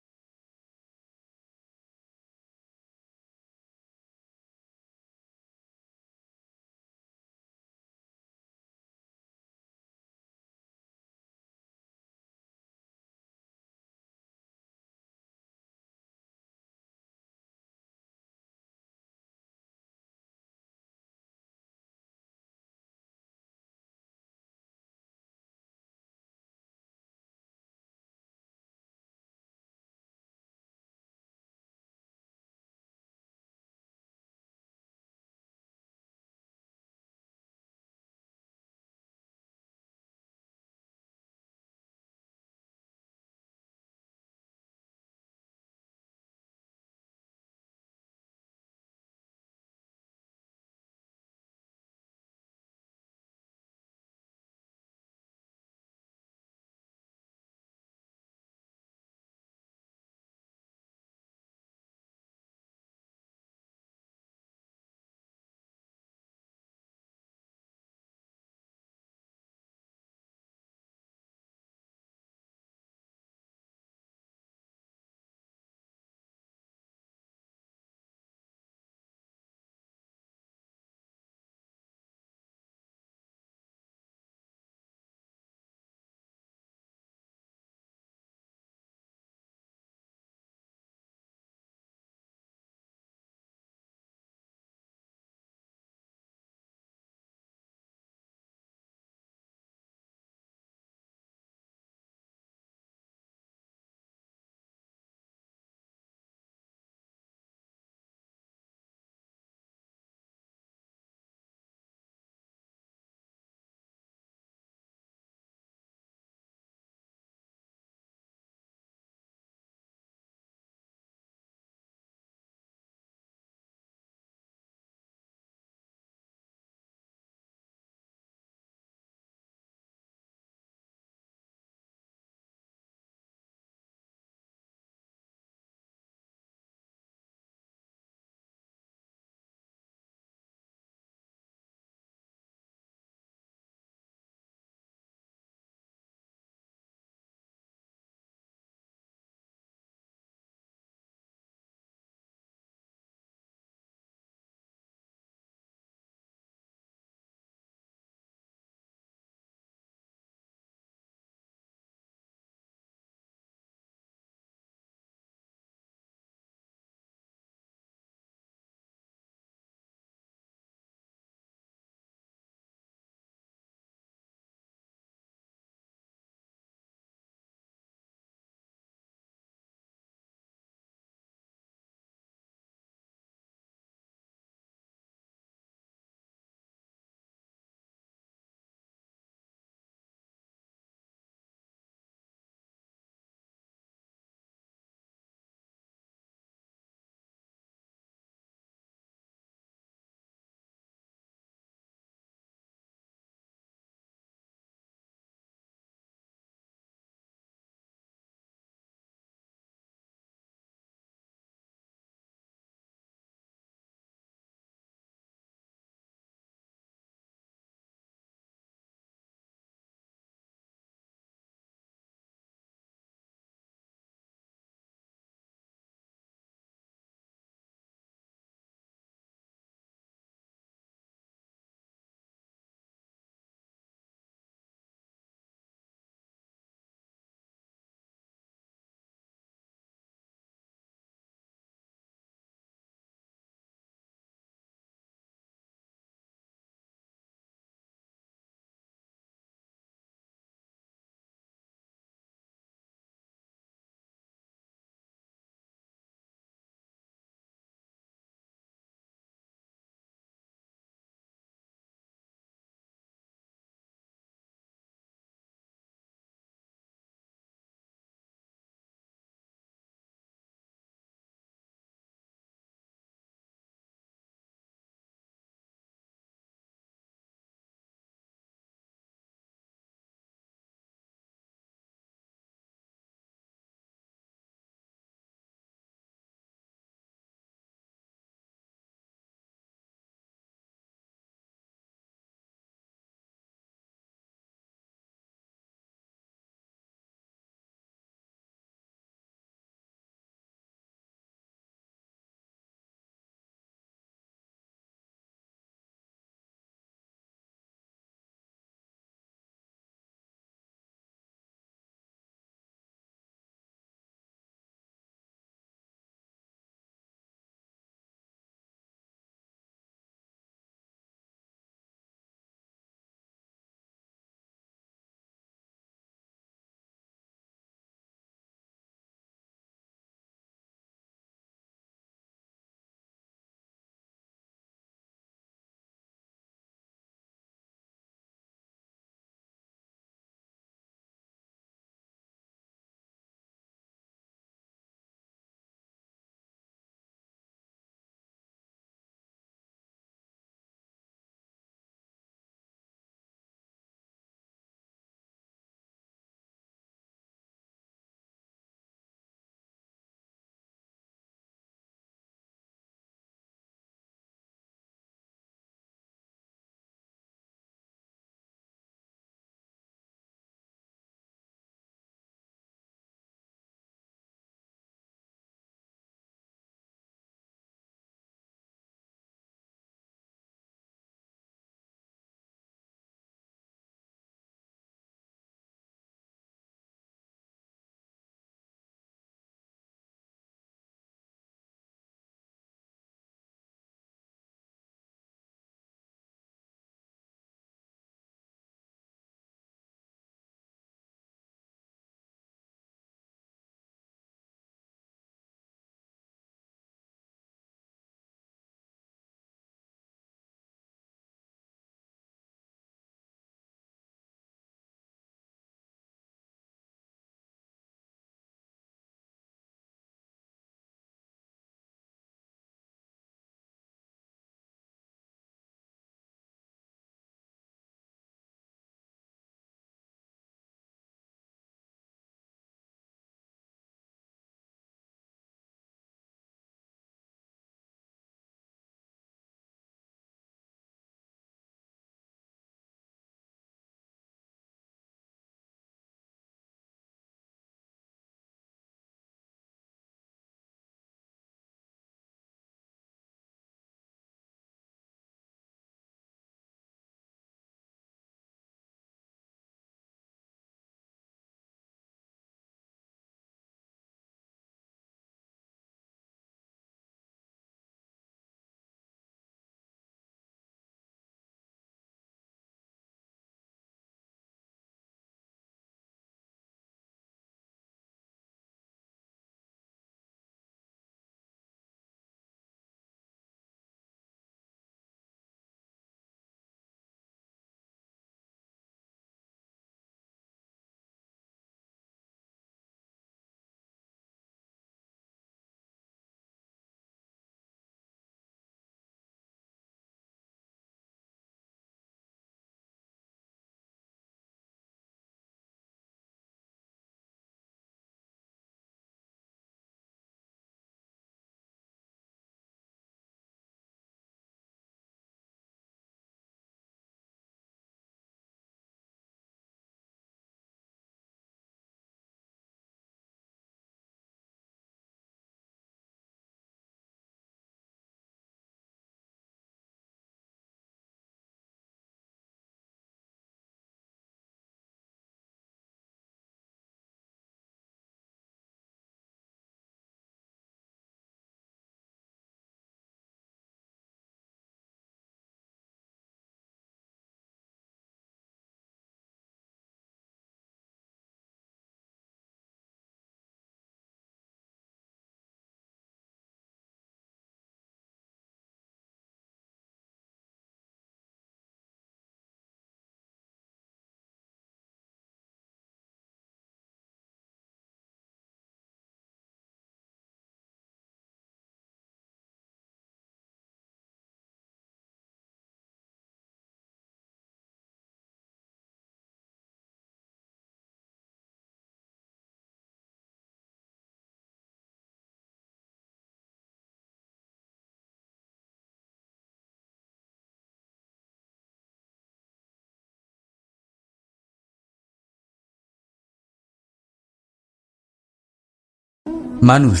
Speaker 1: মানুষ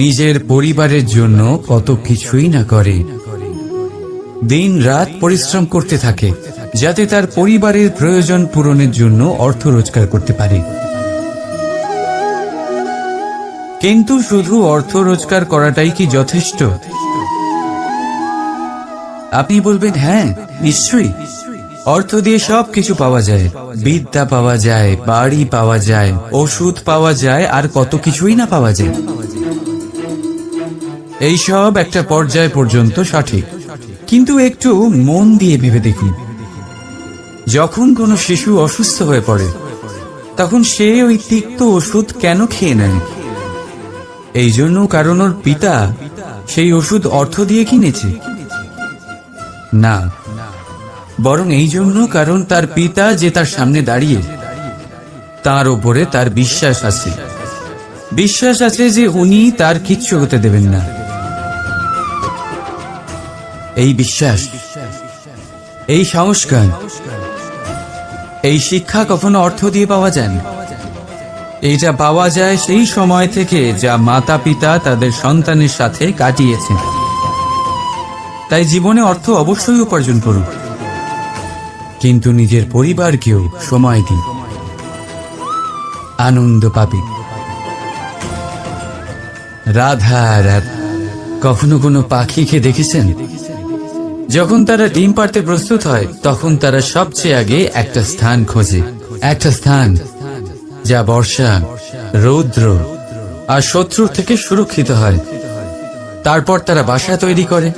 Speaker 1: নিজের পরিবারের জন্য কত কিছুই না করে, দিন রাত পরিশ্রম করতে থাকে যাতে তার পরিবারের প্রয়োজন পূরণের জন্য অর্থ রোজগার করতে পারে। কিন্তু শুধু অর্থ রোজগার করাটাই কি যথেষ্ট? আপনি বলবেন হ্যাঁ, নিশ্চয়ই। অর্থ দিয়ে সব কিছু পাওয়া যায়, বিদ্যা পাওয়া যায়, বাড়ি পাওয়া যায়, ওষুধ পাওয়া যায়, আর কত কিছুই না পাওয়া যায়। এই সব একটা পর্যায় পর্যন্ত সঠিক, কিন্তু একটু মন দিয়ে ভেবে দেখুন, যখন কোনো শিশু অসুস্থ হয়ে পড়ে তখন সে ওই তিক্ত ওষুধ কেন খেয়ে নেয়? এই জন্য কারণ ওর পিতা সেই ওষুধ অর্থ দিয়ে কিনেছে? না, বরং এই জন্য কারণ তার পিতা যে তার সামনে দাঁড়িয়ে, তার ওপরে তার বিশ্বাস আছে। বিশ্বাস আছে যে উনি তার কিচ্ছু হতে দেবেন না। এই বিশ্বাস, এই সংস্কার, এই শিক্ষা কখনো অর্থ দিয়ে পাওয়া যায় না। এইটা পাওয়া যায় সেই সময় থেকে যা মাতা পিতা তাদের সন্তানের সাথে কাটিয়েছেন। তাই জীবনে অর্থ অবশ্যই উপার্জন করুন, কিন্তু নিজের পরিবারকেও সময় দিন, আনন্দ পাবে। রাধা রাধা। কখনো কোনো পাখিকে দেখেছেন? যখন তারা ডিম পাড়তে প্রস্তুত হয় তখন তারা সবচেয়ে আগে একটা স্থান খোঁজে, একটা স্থান যা বর্ষা, রৌদ্র আর শত্রুর থেকে সুরক্ষিত হয়। তারপর তারা বাসা তৈরি করে,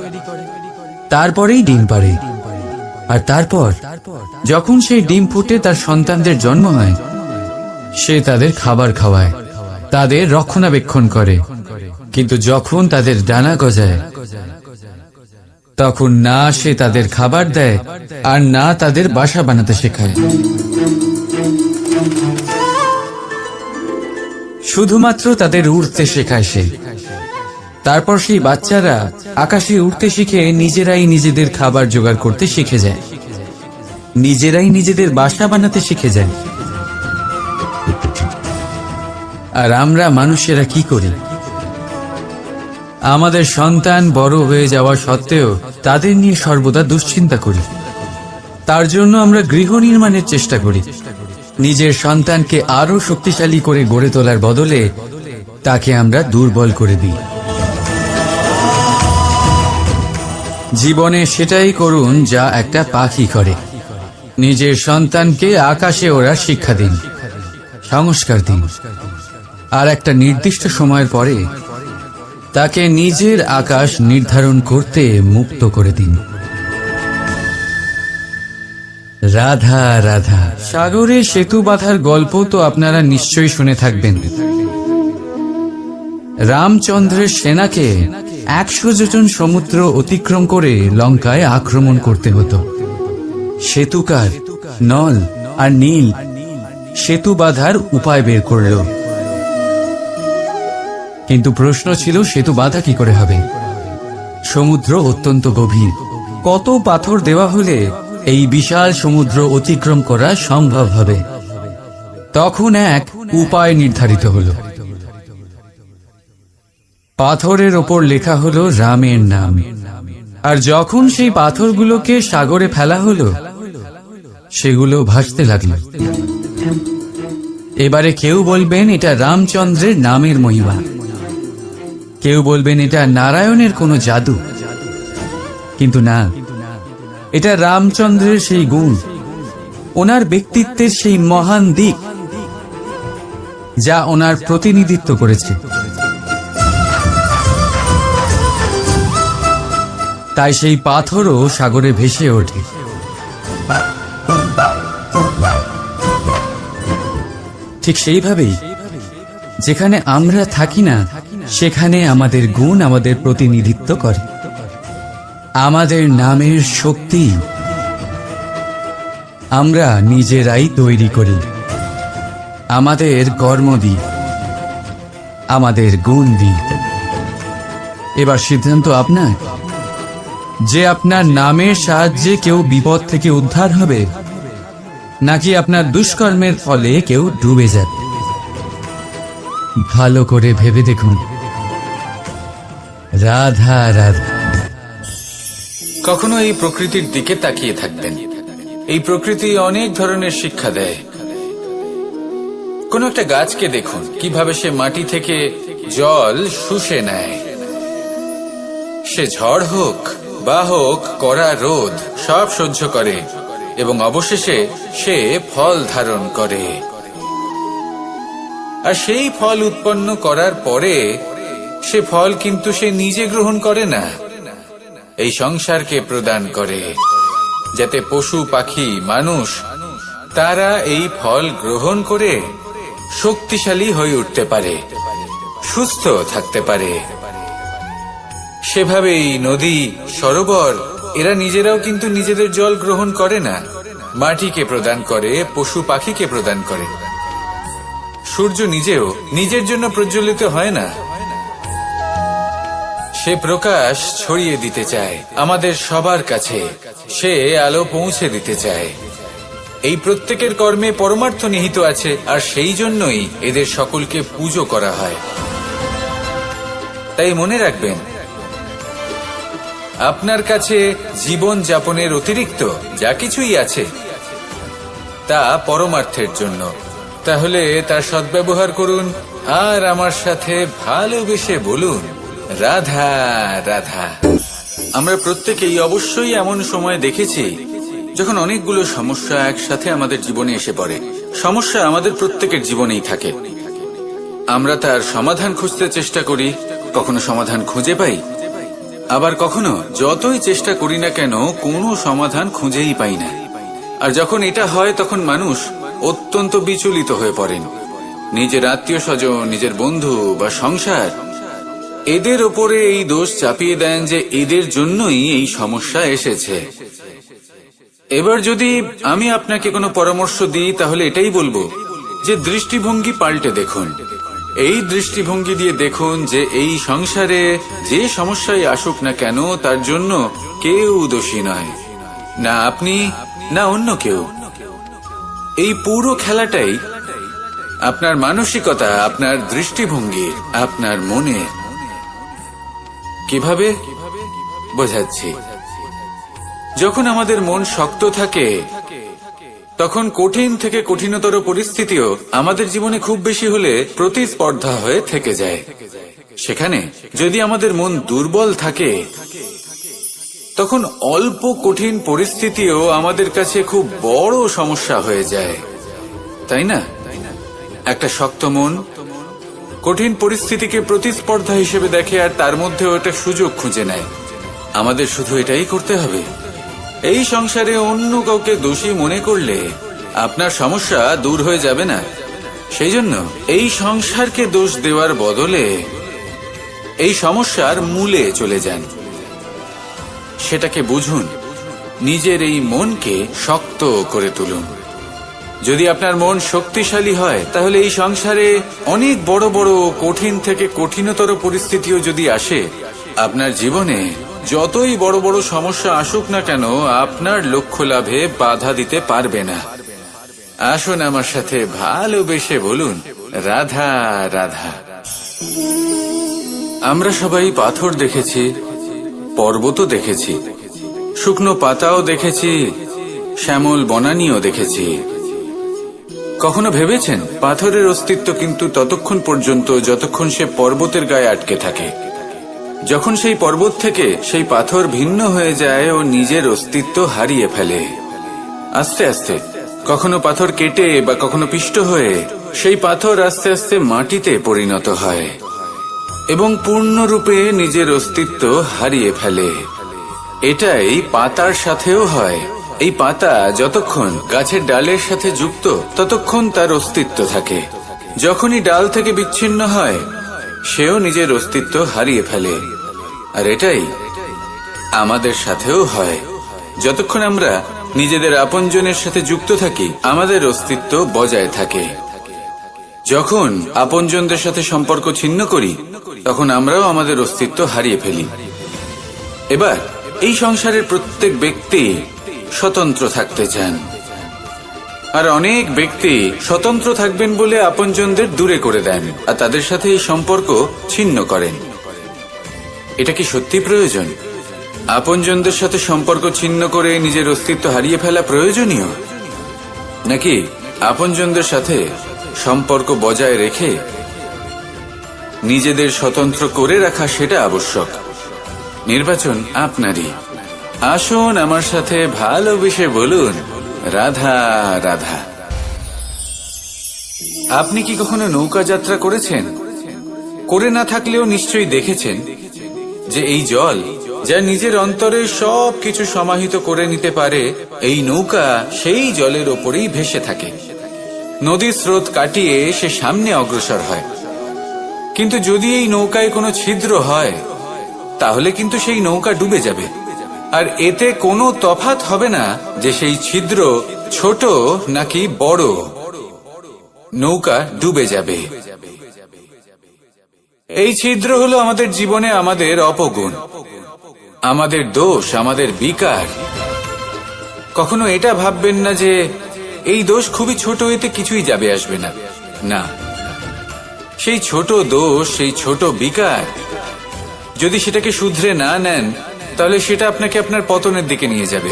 Speaker 1: তারপরেই ডিম পাড়ে। আর তারপর যখন সেই ডিম ফুটে তার সন্তানদের জন্ম হয়, সে তাদের খাবার খাওয়ায়, তাদের রক্ষণাবেক্ষণ করে। কিন্তু যখন তাদের ডানা গজায় তখন না সে তাদের খাবার দেয় আর না তাদের বাসা বানাতে শেখায়। শুধুমাত্র তাদের উড়তে শেখায় সে। তারপর সেই বাচ্চারা আকাশে উড়তে শিখে নিজেরাই নিজেদের খাবার জোগাড় করতে শিখে যায়, নিজেরাই নিজেদের বাসা বানাতে শিখে যায়। আর আমরা মানুষেরা কি করি? আমাদের সন্তান বড় হয়ে যাওয়া সত্ত্বেও তাদের নিয়ে সর্বদা দুশ্চিন্তা করি। তার জন্য আমরা গৃহ নির্মাণের চেষ্টা করি। নিজের সন্তানকে আরো শক্তিশালী করে গড়ে তোলার বদলে তাকে আমরা দুর্বল করে দিই। জীবনে সেটাই করুন যা একটা পাখি করে। নিজের সন্তানকে আকাশে ওড়ার শিক্ষা দিন, সংস্কার দিন, আর একটা নির্দিষ্ট সময়ের পরে তাকে নিজের আকাশ নির্ধারণ করতে মুক্ত করে দিন। রাধা রাধা। সাগরে সেতু বাঁধার গল্প তো আপনারা নিশ্চয়ই শুনে থাকবেন। রামচন্দ্রের সেনাকে 100 যোজন সমুদ্র অতিক্রম করে লঙ্কায় আক্রমণ করতে হতো। সেতুকার নল আর নীল সেতু বাঁধার উপায় বের করল, কিন্তু প্রশ্ন ছিল সেতু বাঁধা কি করে হবে? সমুদ্র অত্যন্ত গভীর, কত পাথর দেওয়া হলে এই বিশাল সমুদ্র অতিক্রম করা সম্ভব হবে? তখন এক উপায় নির্ধারিত হলো। পাথরের ওপর লেখা হলো রামের নাম, আর যখন সেই পাথরগুলোকে সাগরে ফেলা হলো সেগুলো ভাসতে লাগলো। এবারে কেউ বলবেন এটা রামচন্দ্রের নামের মহিমা, কেউ বলবেন এটা নারায়ণের কোনো জাদু, কিন্তু না, এটা রামচন্দ্রের সেই গুণ, ওনার ব্যক্তিত্বের সেই মহান দিক যা ওনার প্রতিনিধিত্ব করেছে। তাই সেই পাথরও সাগরে ভেসে ওঠে। ঠিক সেইভাবেই যেখানে আমরা থাকি না সেখানে আমাদের গুণ আমাদের প্রতিনিধিত্ব করে। আমাদের নামের শক্তি আমরা নিজেরাই তৈরি করি, আমাদের কর্ম দিই, আমাদের গুণ দিই। এবার সিদ্ধান্ত আপনার যে আপনার নামের সাহায্যে কেউ বিপদ থেকে উদ্ধার হবে নাকি আপনার দুষ্কর্মের ফলে কেউ ডুবে যাবে।
Speaker 2: ভালো করে ভেবে দেখুন। রাধা রাধা।
Speaker 1: কখনো এই প্রকৃতির দিকে তাকিয়ে থাকবেন। এই প্রকৃতি অনেক ধরনের শিক্ষা দেয়। কোন একটা গাছকে দেখুন কিভাবে সে মাটি থেকে জল শুষে নেয়। সে ঝড় হোক বা হোক কড়া রোদ সব সহ্য করে এবং অবশেষে সে ফল ধারণ করে। আর সেই ফল উৎপন্ন করার পরে সে ফল কিন্তু সে নিজে গ্রহণ করে না, এই সংসারকে প্রদান করে, যাতে পশু পাখি মানুষ তারা এই ফল গ্রহণ করে শক্তিশালী হয়ে উঠতে পারে, সুস্থ থাকতে পারে। সেভাবেই নদী, সরোবর এরা নিজেরাও কিন্তু নিজেদের জল গ্রহণ করে না, মাটিকে প্রদান করে, পশু পাখিকে প্রদান করে। সূর্য নিজেও নিজের জন্য প্রজ্বলিত হয় না, সে প্রকাশ ছড়িয়ে দিতে চায় আমাদের সবার কাছে, সে আলো পৌঁছে দিতে চায়। এই প্রত্যেকের কর্মে পরমার্থ নিহিত আছে, আর সেই জন্যই এদের সকলকে পুজো করা হয়। তাই মনে রাখবেন, আপনার কাছে জীবন যাপনের অতিরিক্ত যা কিছুই আছে তা পরমার্থের জন্য। তাহলে তার সদ্ব্যবহার করুন আর আমার সাথে ভালোবেসে বলুন, রাধা রাধা। আমরা প্রত্যেকেই অবশ্যই এমন সময় দেখেছি যখন অনেকগুলো সমস্যা একসাথে আমাদের জীবনে এসে পড়ে। সমস্যা আমাদের প্রত্যেকের জীবনেই থাকে, আমরা তার সমাধান খুঁজতে চেষ্টা করি, কখনো সমাধান খুঁজে পাই, আবার কখনো যতই চেষ্টা করি না কেন কোনো সমাধান খুঁজেই পাই না। আর যখন এটা হয় তখন মানুষ অত্যন্ত বিচলিত হয়ে পড়েন। নিজের আত্মীয় স্বজন, নিজের বন্ধু বা সংসার এদের ওপরে এই দোষ চাপিয়ে দেন যে এদের জন্যই এই সমস্যা এসেছে। এবার যদি আমি আপনাকে কোনো পরামর্শ দিই তাহলে এটাই বলবো যে দৃষ্টিভঙ্গি পাল্টে দেখুন। এই দৃষ্টিভঙ্গি দিয়ে দেখুন যে এই সংসারে যে সমস্যায় আসুক না কেন তার জন্য কেউ দোষী নয়, না আপনি না অন্য কেউ। এই পুরো খেলাটাই আপনার মানসিকতা, আপনার দৃষ্টিভঙ্গি, আপনার মনে। কিভাবে বোঝাচ্ছি? যখন আমাদের মন শক্ত থাকে তখন কঠিন থেকে কঠিনতর পরিস্থিতিও আমাদের জীবনে খুব বেশি হলে প্রতিস্পর্ধা হয়ে থেকে যায়। সেখানে যদি আমাদের মন দুর্বল থাকে তখন অল্প কঠিন পরিস্থিতিও আমাদের কাছে খুব বড় সমস্যা হয়ে যায়, তাই না? একটা শক্ত মন কঠিন পরিস্থিতিকে প্রতিস্পর্ধা হিসেবে দেখে আর তার মধ্যেও একটা সুযোগ খুঁজে নেয়। আমাদের শুধু এটাই করতে হবে। এই সংসারে অন্য কাউকে দোষী মনে করলে আপনার সমস্যা দূর হয়ে যাবে না। সেই জন্য এই সংসারকে দোষ দেওয়ার বদলে এই সমস্যার মূলে চলে যান, সেটাকে বুঝুন, নিজের এই মনকে শক্ত করে তুলুন। যদি আপনার মন শক্তিশালী হয় তাহলে এই সংসারে অনেক বড় বড় কঠিন থেকে কঠিনতর পরিস্থিতিও যদি আসে, আপনার জীবনে যতই বড় বড় সমস্যা আসুক না কেন আপনার লক্ষ্য লাভে বাধা দিতে পারবে না। আসুন আমার সাথে ভালোবেসে বলুন, রাধা রাধা। আমরা সবাই পাথর দেখেছি, পর্বতও দেখেছি, শুকনো পাতাও দেখেছি, শ্যামল বনানীও দেখেছি। কখনো ভেবেছেন পাথরের অস্তিত্ব কিন্তু ততক্ষণ পর্যন্ত যতক্ষণ সে পর্বতের গায়ে আটকে থাকে। যখন সেই পর্বত থেকে সেই পাথর ভিন্ন হয়ে যায় ও নিজের অস্তিত্ব হারিয়ে ফেলে। আস্তে আস্তে কখনো পাথর কেটে বা কখনো পিষ্ট হয়ে সেই পাথর আস্তে আস্তে মাটিতে পরিণত হয় এবং পূর্ণরূপে নিজের অস্তিত্ব হারিয়ে ফেলে। এটাই পাতার সাথেও হয়। এই পাতা যতক্ষণ গাছের ডালের সাথে যুক্ত ততক্ষণ তার অস্তিত্ব থাকে। যখনই ডাল থেকে বিচ্ছিন্ন হয় সেও নিজের অস্তিত্ব হারিয়ে ফেলে। আর এটাই আমাদের সাথেও হয়। যতক্ষণ আমরা নিজেদের আপনজনের সাথে যুক্ত থাকি আমাদের অস্তিত্ব বজায় থাকে। যখন আপনজনদের সাথে সম্পর্ক ছিন্ন করি তখন আমরাও আমাদের অস্তিত্ব হারিয়ে ফেলি। এবার এই সংসারের প্রত্যেক ব্যক্তি স্বতন্ত্র থাকতে চান, আর অনেক ব্যক্তি স্বতন্ত্র থাকবেন বলে আপনজনদের দূরে করে দেন আর তাদের সাথে এই সম্পর্ক ছিন্ন করেন। এটা কি সত্যি প্রয়োজন? আপনজনদের সাথে সম্পর্ক ছিন্ন করে নিজের অস্তিত্ব হারিয়ে ফেলা প্রয়োজনীয়, নাকি আপনজনদের সাথে সম্পর্ক বজায় রেখে নিজেদের স্বতন্ত্র করে রাখা সেটা আবশ্যক? নির্বাচন আপনারই। আসুন আমার সাথে ভালোবেসে বলুন, রাধা রাধা। আপনি কি কখনো নৌকা যাত্রা করেছেন? করে না থাকলেও নিশ্চয়ই দেখেছেন যে এই জল যা নিজের অন্তরে সব কিছু সমাহিত করে নিতে পারে, এই নৌকা সেই জলের ওপরেই ভেসে থাকে। নদীর স্রোত কাটিয়ে সে সামনে অগ্রসর হয়। কিন্তু যদি এই নৌকায় কোনো ছিদ্র হয় তাহলে কিন্তু সেই নৌকা ডুবে যাবে। আর এতে কোনো তফাৎ হবে না যে সেই ছিদ্র ছোট নাকি বড়, নৌকা ডুবে যাবে। এই ছিদ্র হলো আমাদের জীবনে আমাদের অপগুণ, আমাদের দোষ, আমাদের বিকার। কখনো এটা ভাববেন না যে এই দোষ খুবই ছোট, এতে কিছুই যাবে আসবে না। না, সেই ছোট দোষ, সেই ছোট বিকার যদি সেটাকে শুধরে না নেন তাহলে সেটা আপনাকে আপনার পতনের দিকে নিয়ে যাবে।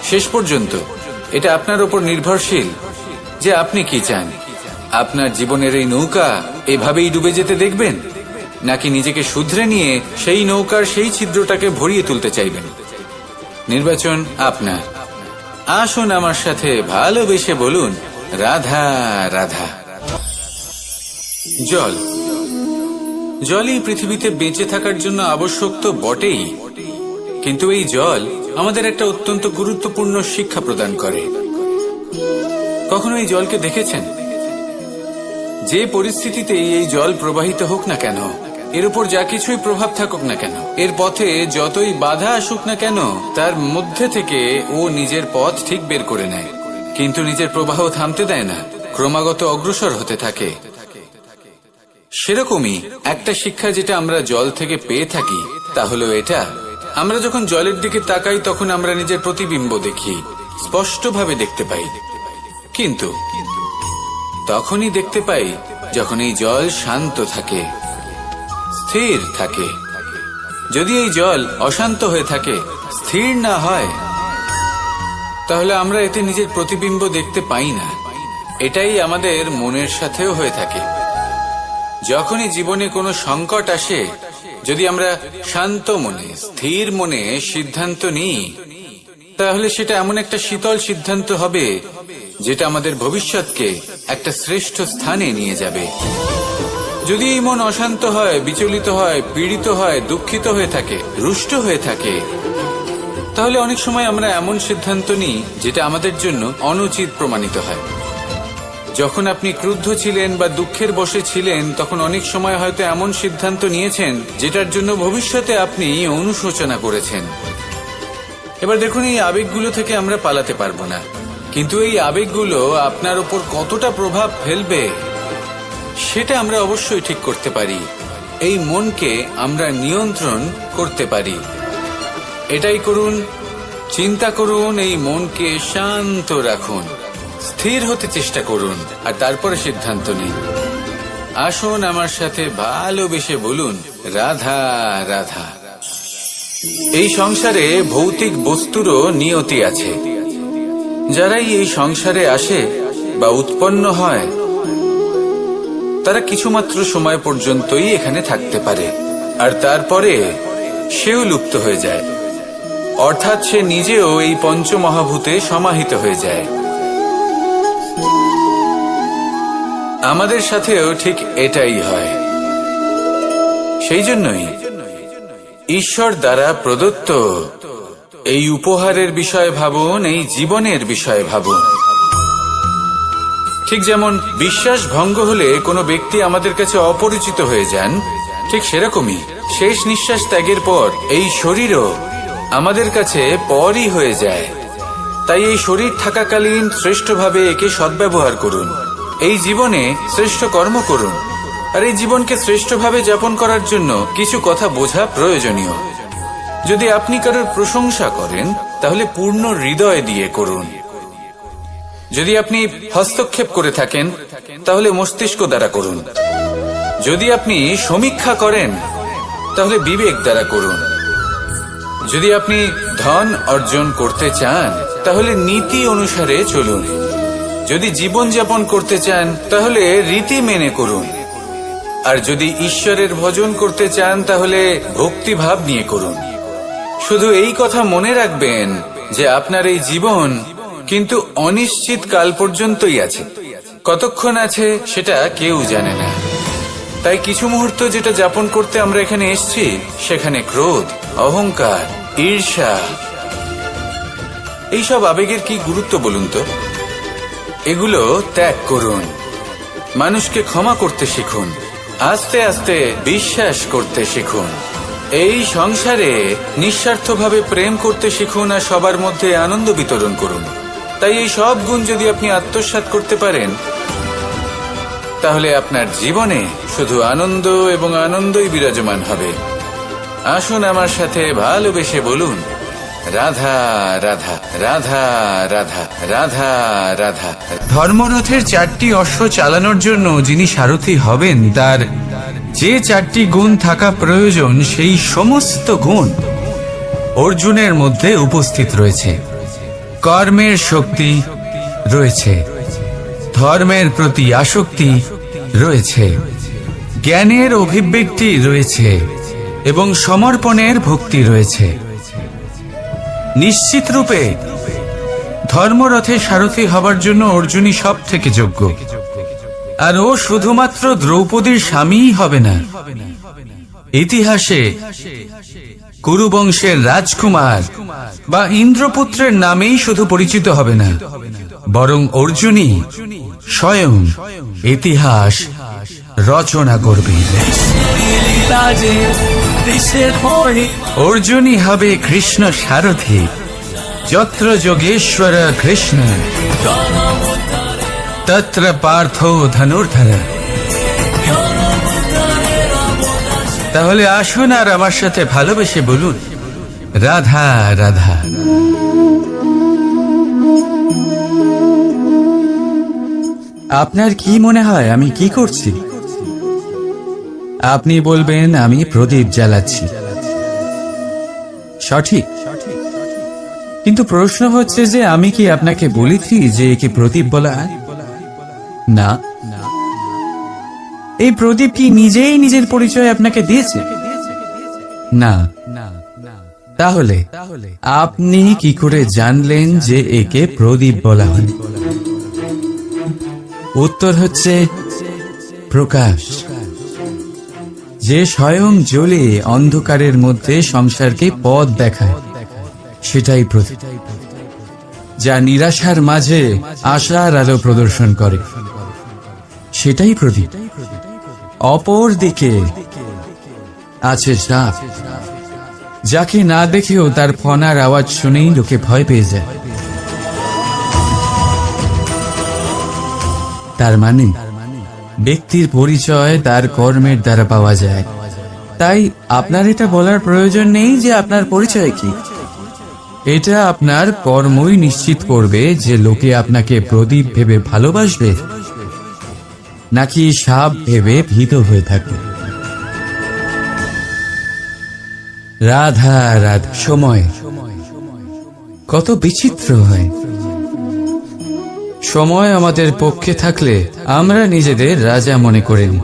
Speaker 1: শেষ পর্যন্ত এটা আপনার উপর নির্ভরশীল যে আপনি কি চান। আপনার জীবনের এই নৌকা এভাবেই ডুবে যেতে দেখবেন, নাকি নিজেকে শুধরে নিয়ে সেই নৌকার সেই ছিদ্রটাকে ভরিয়ে তুলতে চাইবেন? নির্বাচন আপনার। আসুন আমার সাথে ভালোবেসে বলুন, রাধা রাধা। জল, জলই পৃথিবীতে বেঁচে থাকার জন্য আবশ্যক তো বটেই, কিন্তু এই জল আমাদের একটা অত্যন্ত গুরুত্বপূর্ণ শিক্ষা প্রদান করে। কখনো এই জলকে দেখেছেন? যে পরিস্থিতিতেই এই জল প্রবাহিত হোক না কেন, এর উপর যা কিছুই প্রভাব থাকুক না কেন, এর পথে যতই বাধা আসুক না কেন, তার মধ্যে থেকে ও নিজের পথ ঠিক বের করে নেয়, কিন্তু নিজের প্রবাহ থামতে দেয় না, ক্রমাগত অগ্রসর হতে থাকে। সেরকমই একটা শিক্ষা যেটা আমরা জল থেকে পেয়ে থাকি তা হলো এটা, আমরা যখন জলের দিকে তাকাই তখন আমরা নিজের প্রতিবিম্ব দেখি, স্পষ্টভাবে দেখতে পাই। কিন্তু তখনই দেখতে পাই যখন এই জল শান্ত থাকে, স্থির থাকে। যদি এই জল অশান্ত হয়ে থাকে, স্থির না হয়, তাহলে আমরা এতে নিজের প্রতিবিম্ব দেখতে পাই না। এটাই আমাদের মনের সাথেও হয়ে থাকে। যখনই জীবনে কোনো সংকট আসে, যদি আমরা শান্ত মনে, স্থির মনে সিদ্ধান্ত নিই, তাহলে সেটা এমন একটা শীতল সিদ্ধান্ত হবে যেটা আমাদের ভবিষ্যৎকে একটা শ্রেষ্ঠ স্থানে নিয়ে যাবে। যদি এই মন অশান্ত হয়, বিচলিত হয়, পীড়িত হয়, দুঃখিত হয়ে থাকে, রুষ্ট হয়ে থাকে, তাহলে অনেক সময় আমরা এমন সিদ্ধান্ত নিই যেটা আমাদের জন্য অনুচিত প্রমাণিত হয়। যখন আপনি ক্রুদ্ধ ছিলেন বা দুঃখের বশে ছিলেন, তখন অনেক সময় হয়তো এমন সিদ্ধান্ত নিয়েছেন যেটার জন্য ভবিষ্যতে আপনি অনুশোচনা করেছেন। এবার দেখুন, এই আবেগগুলো থেকে আমরা পালাতে পারবো না, কিন্তু এই আবেগগুলো আপনার উপর কতটা প্রভাব ফেলবে সেটা আমরা অবশ্যই ঠিক করতে পারি। এই মনকে আমরা নিয়ন্ত্রণ করতে পারি। এটাই করুন, চিন্তা করুন, এই মনকে শান্ত রাখুন, স্থির হতে চেষ্টা করুন, আর তারপরে সিদ্ধান্ত নিন। আসুন আমার সাথে ভালোবেসে বলুন, রাধা রাধা। এই সংসারে ভৌতিক বস্তুরও নিয়তি আছে। যারাই এই সংসারে আসে বা উৎপন্ন হয়, তারা কিছুমাত্র সময় পর্যন্তই এখানে থাকতে পারে, আর তারপরে সেও লুপ্ত হয়ে যায়, অর্থাৎ সে নিজেও এই পঞ্চমহাভূতে সমাহিত হয়ে যায়। আমাদের সাথেও ঠিক এটাই হয়। সেই জন্যই ঈশ্বর দ্বারা প্রদত্ত এই উপহারের বিষয়ে ভাবুন, এই জীবনের বিষয়ে ভাবুন। ঠিক যেমন বিশ্বাস ভঙ্গ হলে কোনো ব্যক্তি আমাদের কাছে অপরিচিত হয়ে যান, ঠিক সেরকমই শেষ নিঃশ্বাস ত্যাগের পর এই শরীরও আমাদের কাছে পরই হয়ে যায়। তাই এই শরীর থাকাকালীন শ্রেষ্ঠভাবে একে সদ্ব্যবহার করুন, এই জীবনে শ্রেষ্ঠ কর্ম করুন, আর এই জীবনকে শ্রেষ্ঠভাবে যাপন করার জন্য কিছু কথা বোঝা প্রয়োজনীয়। যদি আপনি কারোর প্রশংসা করেন তাহলে পূর্ণ হৃদয় দিয়ে করুন, যদি আপনি হস্তক্ষেপ করে থাকেন তাহলে মস্তিষ্ক দ্বারা করুন। যদি আপনি সমীক্ষা করেন তাহলে বিবেক দ্বারা করুন। যদি আপনি ধন অর্জন করতে চান তাহলে নীতি অনুসারে চলুন। যদি জীবন যাপন করতে চান তাহলে রীতি মেনে করুন। আর যদি ঈশ্বরের ভজন করতে চান তাহলে ভক্তিভাব নিয়ে করুন। শুধু এই কথা মনে রাখবেন যে আপনার এই জীবন কিন্তু অনিশ্চিত কাল পর্যন্তই আছে। কতক্ষণ আছে সেটা কেউ জানে না। তাই কিছু মুহূর্ত যেটা যাপন করতে আমরা এখানে এসেছি, সেখানে ক্রোধ, অহংকার, ঈর্ষা, এইসব আবেগের কি গুরুত্ব বলুন তো? এগুলো ত্যাগ করুন। মানুষকে ক্ষমা করতে শিখুন। আস্তে আস্তে বিশ্বাস করতে শিখুন। এই সংসারে নিঃস্বার্থভাবে প্রেম করতে শিখুন আর সবার মধ্যে আনন্দ বিতরণ করুন। তাই এই সব গুণ যদি আপনি আত্মসাৎ করতে পারেন তাহলে আপনার জীবনে শুধু আনন্দ এবং আনন্দই বিরাজমান হবে। আসুন আমার সাথে ভালোবেসে বলুন, রাধা রাধা রাধা রাধা রাধা রাধা।
Speaker 2: ধর্মরথের 4টি অশ্ব চালানোর জন্য যিনি সারথি হবেন তার যে 4টি গুণ থাকা প্রয়োজন, সেই সমস্ত গুণ অর্জুনের মধ্যে উপস্থিত রয়েছে। কর্মের শক্তি রয়েছে, ধর্মের প্রতি আসক্তি রয়েছে, জ্ঞানের অভিব্যক্তি রয়েছে এবং সমর্পণের ভক্তি রয়েছে। নিশ্চিত রূপে ধর্মরথে সারথি হবার জন্য অর্জুনই সব থেকে যোগ্য। আর ও শুধুমাত্র দ্রৌপদীর স্বামীই হবে না, ইতিহাসে কুরুবংশের রাজকুমার বা ইন্দ্রপুত্রের নামেই শুধু পরিচিত হবে না, বরং অর্জুনই স্বয়ং ইতিহাস রচনা করবে। অর্জুনই হবে কৃষ্ণ সারথি। যত্র যোগেশ্বর কৃষ্ণ তত্র পার্থ ধনুর্ধর। তাহলে আসুন আর আমার সাথে ভালোবেসে বলুন, রাধা রাধা। আপনার কি মনে হয় আমি কি করছি? আপনি বলবেন আমি প্রদীপ জ্বালাচ্ছি। সঠিক, কিন্তু প্রশ্ন হচ্ছে যে আমি কি আপনাকে বলেছি যে একে প্রদীপ বলা হয়? না। এই প্রদীপ কি নিজেই নিজের পরিচয় আপনাকে দিয়েছে? না। তাহলে আপনি কি করে জানলেন যে একে প্রদীপ বলা হয়? উত্তর হচ্ছে প্রকাশ, যে স্বয়ং জ্বলে অন্ধকারের মধ্যে সংসারকে পথ দেখায়, সেটাই প্রদীপ। যা নিরাশার মাঝে আশার আলো প্রদর্শন করে, সেটাই প্রদীপ। অপর দিকে আছে সাপ, যাকে না দেখেও তার ফনার আওয়াজ শুনেই লোকে ভয় পেয়ে যায়। তার মানে ব্যক্তির পরিচয় তার কর্মের দ্বারা পাওয়া যায়। তাই আপনার এটা বলার প্রয়োজন নেই যে আপনার পরিচয় কি। এটা আপনার কর্মই নিশ্চিত করবে যে লোকে আপনাকে প্রদীপ ভেবে ভালোবাসবে নাকি সাপ ভেবে ভীত হয়ে থাকবে। রাধা রাধা। সময় কত বিচিত্র হয়। সময় আমাদের পক্ষে থাকলে আমরা নিজেদের রাজা মনে করে নিই,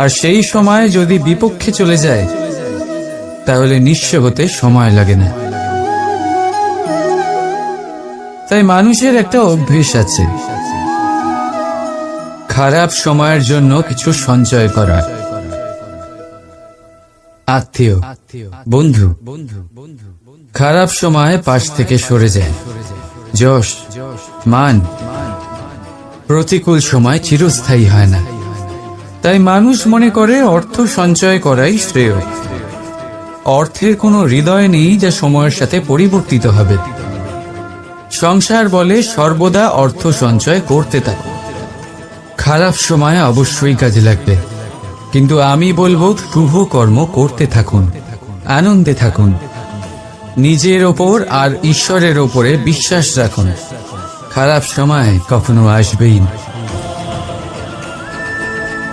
Speaker 2: আর সেই সময় যদি বিপক্ষে চলে যায় তাহলে নিঃস্ব হতে সময় লাগে না। তাই মানুষের একটা অভ্যেস আছে, খারাপ সময়ের জন্য কিছু সঞ্চয় করা। আত্মীয়, বন্ধু খারাপ সময় পাশ থেকে সরে যায়। যশ, মান প্রতিকূল সময় চিরস্থায়ী হয় না। তাই মানুষ মনে করে অর্থ সঞ্চয় করাই শ্রেয়। অর্থের কোনো হৃদয় নেই যা সময়ের সাথে পরিবর্তিত হবে। সংসার বলে সর্বদা অর্থ সঞ্চয় করতে থাকো। খারাপ সময় অবশ্যই কাজে লাগবে, কিন্তু আমি বলবো শুভ কর্ম করতে থাকুন, আনন্দে থাকুন, নিজের ওপর আর ঈশ্বরের ওপরে বিশ্বাস রাখুন। খারাপ সময় কখনো আসবেই না।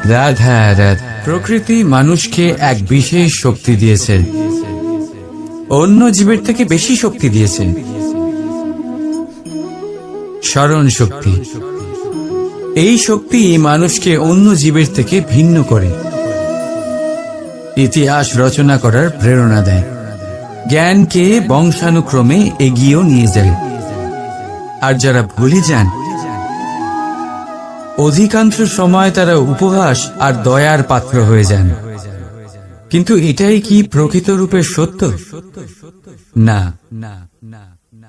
Speaker 2: রাধা রাধা। প্রকৃতি মানুষকে এক বিশেষ শক্তি দিয়েছে, অন্য জীবের থেকে বেশি শক্তি দিয়েছে। স্মরণ শক্তি। এই শক্তি মানুষকে অন্য জীবের থেকে ভিন্ন করে, ইতিহাস রচনা করার প্রেরণা দেয়, জ্ঞানকে বংশানুক্রমে এগিয়েও নিয়ে যায়। আর যারা ভুলে যান, অধিকাংশ সময় তারা উপহাস আর দয়ার পাত্র হয়ে যান। কিন্তু এটাই কি প্রকৃত রূপে সত্য? না।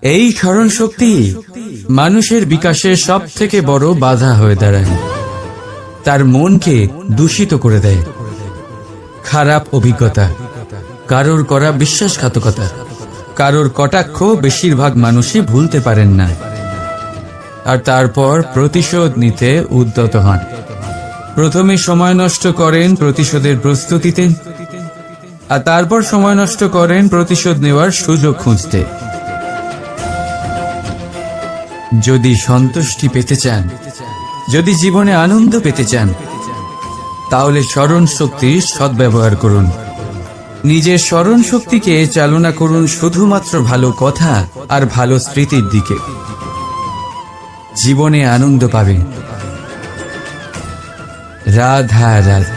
Speaker 2: এই স্মরণ শক্তি মানুষের বিকাশের সব থেকে বড় বাধা হয়ে দাঁড়ায়। তার মনকে দূষিত করে দেয়। খারাপ অভিজ্ঞতা, কারোর করা বিশ্বাসঘাতকতা, কারোর কটাক্ষ বেশিরভাগ মানুষই ভুলতে পারেন না। আর তারপর প্রতিশোধ নিতে উদ্যত হন। প্রথমে সময় নষ্ট করেন প্রতিশোধের প্রস্তুতিতে, আর তারপর সময় নষ্ট করেন প্রতিশোধ নেওয়ার সুযোগ খুঁজতে। যদি সন্তুষ্টি পেতে চান, যদি জীবনে আনন্দ পেতে চান, তাহলে স্মরণ শক্তির সদ্ব্যবহার করুন। নিজের স্মরণ শক্তিকে চালনা করুন শুধুমাত্র ভালো কথা আর ভালো স্মৃতির দিকে। জীবনে আনন্দ পাবেন। রাধা রাধা।